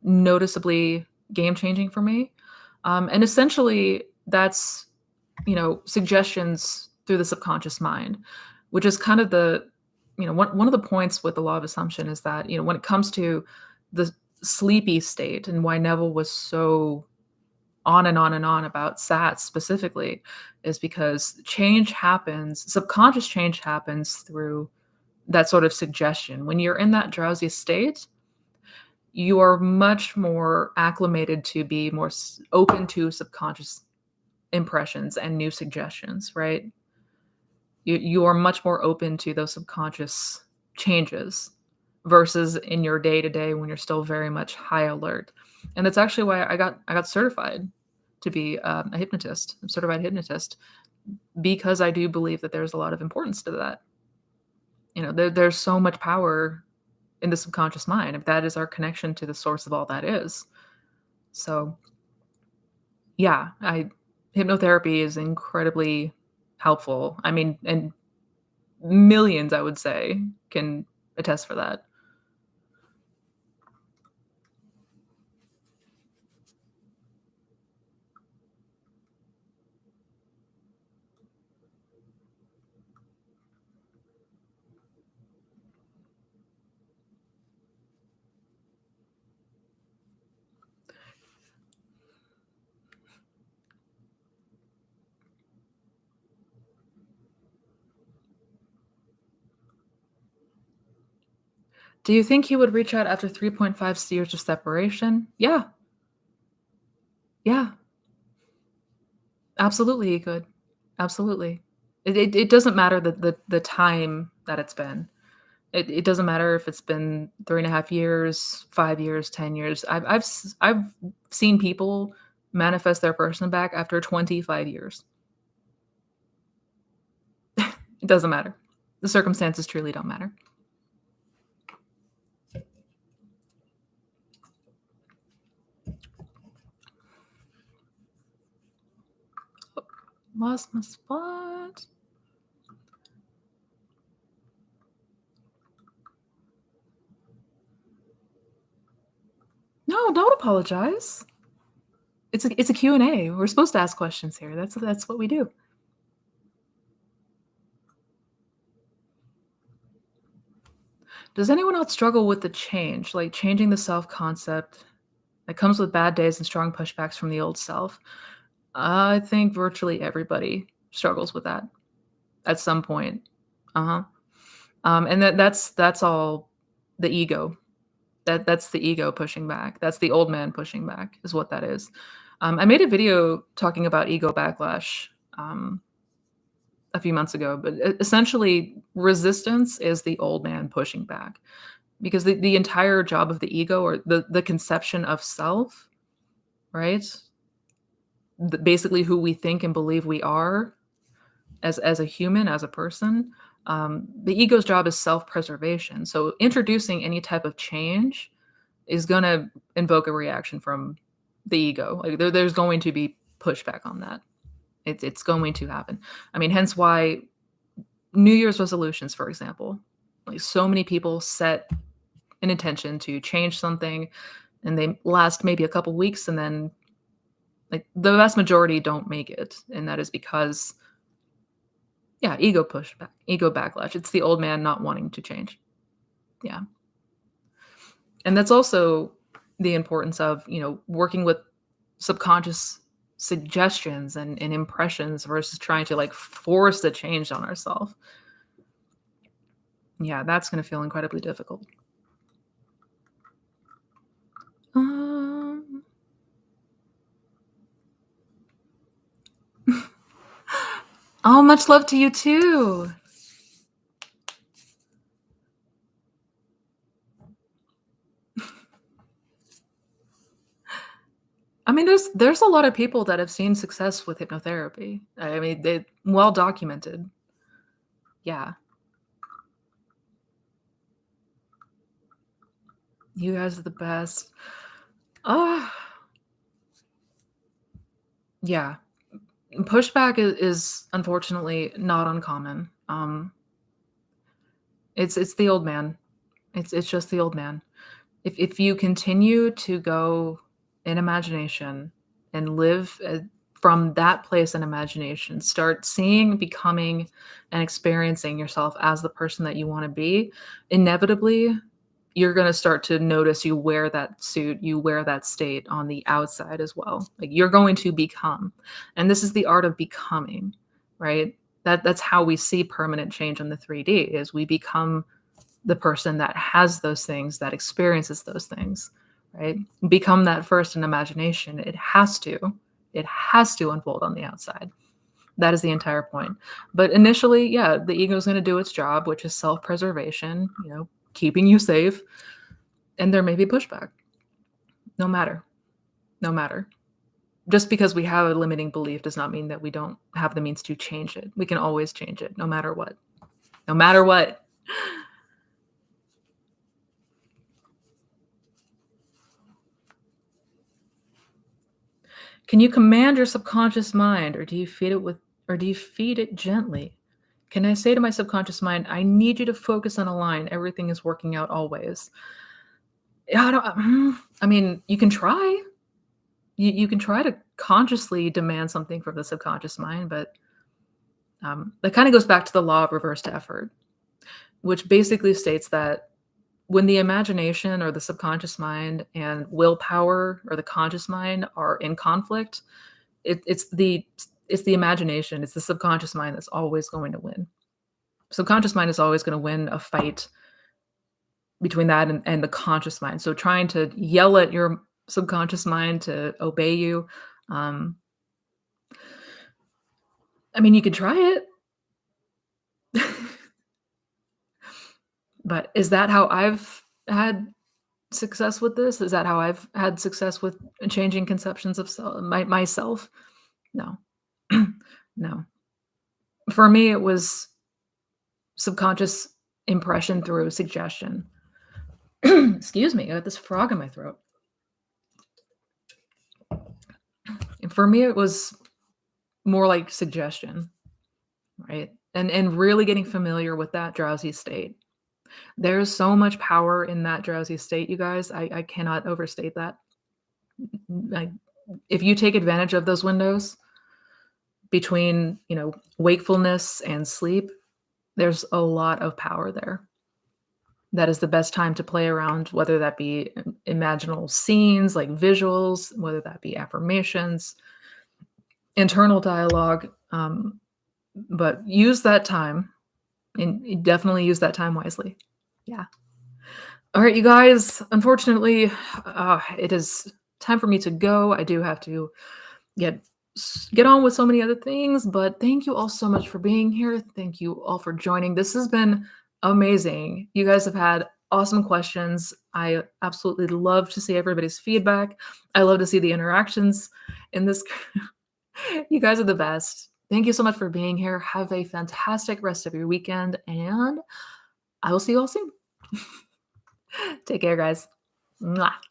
S1: noticeably game changing for me, and essentially that's suggestions through the subconscious mind, which is kind of the one of the points with the law of assumption is that when it comes to the sleepy state and why Neville was so on and on and on about SATs specifically is because subconscious change happens through that sort of suggestion. When you're in that drowsy state, you are much more acclimated to be more open to subconscious impressions and new suggestions, right? You are much more open to those subconscious changes versus in your day to day when you're still very much high alert. And that's actually why I got certified to be a hypnotist, a certified hypnotist, because I do believe that there's a lot of importance to that. There's so much power in the subconscious mind. If that is our connection to the source of all that is. So yeah, I hypnotherapy is incredibly helpful. I mean, and millions, I would say, can attest for that. Do you think he would reach out after 3.5 years of separation? Yeah. Yeah. Absolutely, he could. Absolutely. It doesn't matter the time that it's been. It doesn't matter if it's been 3.5 years, 5 years, 10 years. I've seen people manifest their person back after 25 years. It doesn't matter. The circumstances truly don't matter. Lost my spot. No, don't apologize. It's a Q&A. We're supposed to ask questions here. That's what we do. Does anyone else struggle with the change, like changing the self-concept that comes with bad days and strong pushbacks from the old self? I think virtually everybody struggles with that at some point. Uh-huh. And that's all the ego. That's the ego pushing back. That's the old man pushing back is what that is. I made a video talking about ego backlash a few months ago, but essentially resistance is the old man pushing back because the entire job of the ego or the conception of self, right? Basically who we think and believe we are as a human, as a person, the ego's job is self-preservation. So introducing any type of change is gonna invoke a reaction from the ego. Like, there's going to be pushback on that. It's going to happen. I mean, hence why New Year's resolutions, for example, like, so many people set an intention to change something, and they last maybe a couple weeks, and then, like, the vast majority don't make it, and that is because, yeah, ego pushback, ego backlash. It's the old man not wanting to change. Yeah. And that's also the importance of, working with subconscious suggestions and impressions versus trying to, like, force the change on ourselves. Yeah, that's gonna feel incredibly difficult. Um, oh, much love to you too. I mean, there's a lot of people that have seen success with hypnotherapy. I mean, they well documented. Yeah, you guys are the best. Ah, yeah. Pushback is unfortunately not uncommon. It's the old man. It's just the old man. If you continue to go in imagination and live, from that place in imagination, start seeing, becoming, and experiencing yourself as the person that you wanna be, inevitably, you're gonna start to notice you wear that suit, you wear that state on the outside as well. Like, you're going to become, and this is the art of becoming, right? That's how we see permanent change in the 3D, is we become the person that has those things, that experiences those things, right? Become that first in imagination. It has to unfold on the outside. That is the entire point. But initially, yeah, the ego is going to do its job, which is self-preservation, keeping you safe, and there may be pushback. No matter, no matter. Just because we have a limiting belief does not mean that we don't have the means to change it. We can always change it, no matter what. No matter what. Can you command your subconscious mind, or do you feed it gently? Can I say to my subconscious mind, I need you to focus on a line. Everything is working out always. Yeah, I mean, you can try. You can try to consciously demand something from the subconscious mind, but that kind of goes back to the law of reversed effort, which basically states that when the imagination or the subconscious mind and willpower or the conscious mind are in conflict, it's the imagination, it's the subconscious mind that's always going to win. Subconscious mind is always going to win a fight between that and the conscious mind. So trying to yell at your subconscious mind to obey you, um, I mean, you could try it. But is that how I've had success with this? Is that how I've had success with changing conceptions of myself? No. No. For me, it was subconscious impression through suggestion. Excuse me, I got this frog in my throat. And for me, it was more like suggestion, right? And really getting familiar with that drowsy state. There's so much power in that drowsy state, you guys. I cannot overstate that. Like, if you take advantage of those windows between, wakefulness and sleep, there's a lot of power there. That is the best time to play around, whether that be imaginal scenes like visuals, whether that be affirmations, internal dialogue. But use that time, and you definitely use that time wisely. Yeah. All right, you guys. Unfortunately, it is time for me to go. I do have to get get on with so many other things, but thank you all so much for being here. Thank you all for joining. This has been amazing. You guys have had awesome questions. I absolutely love to see everybody's feedback. I love to see the interactions in this. You guys are the best. Thank you so much for being here. Have a fantastic rest of your weekend, and I will see you all soon. Take care, guys. Mwah.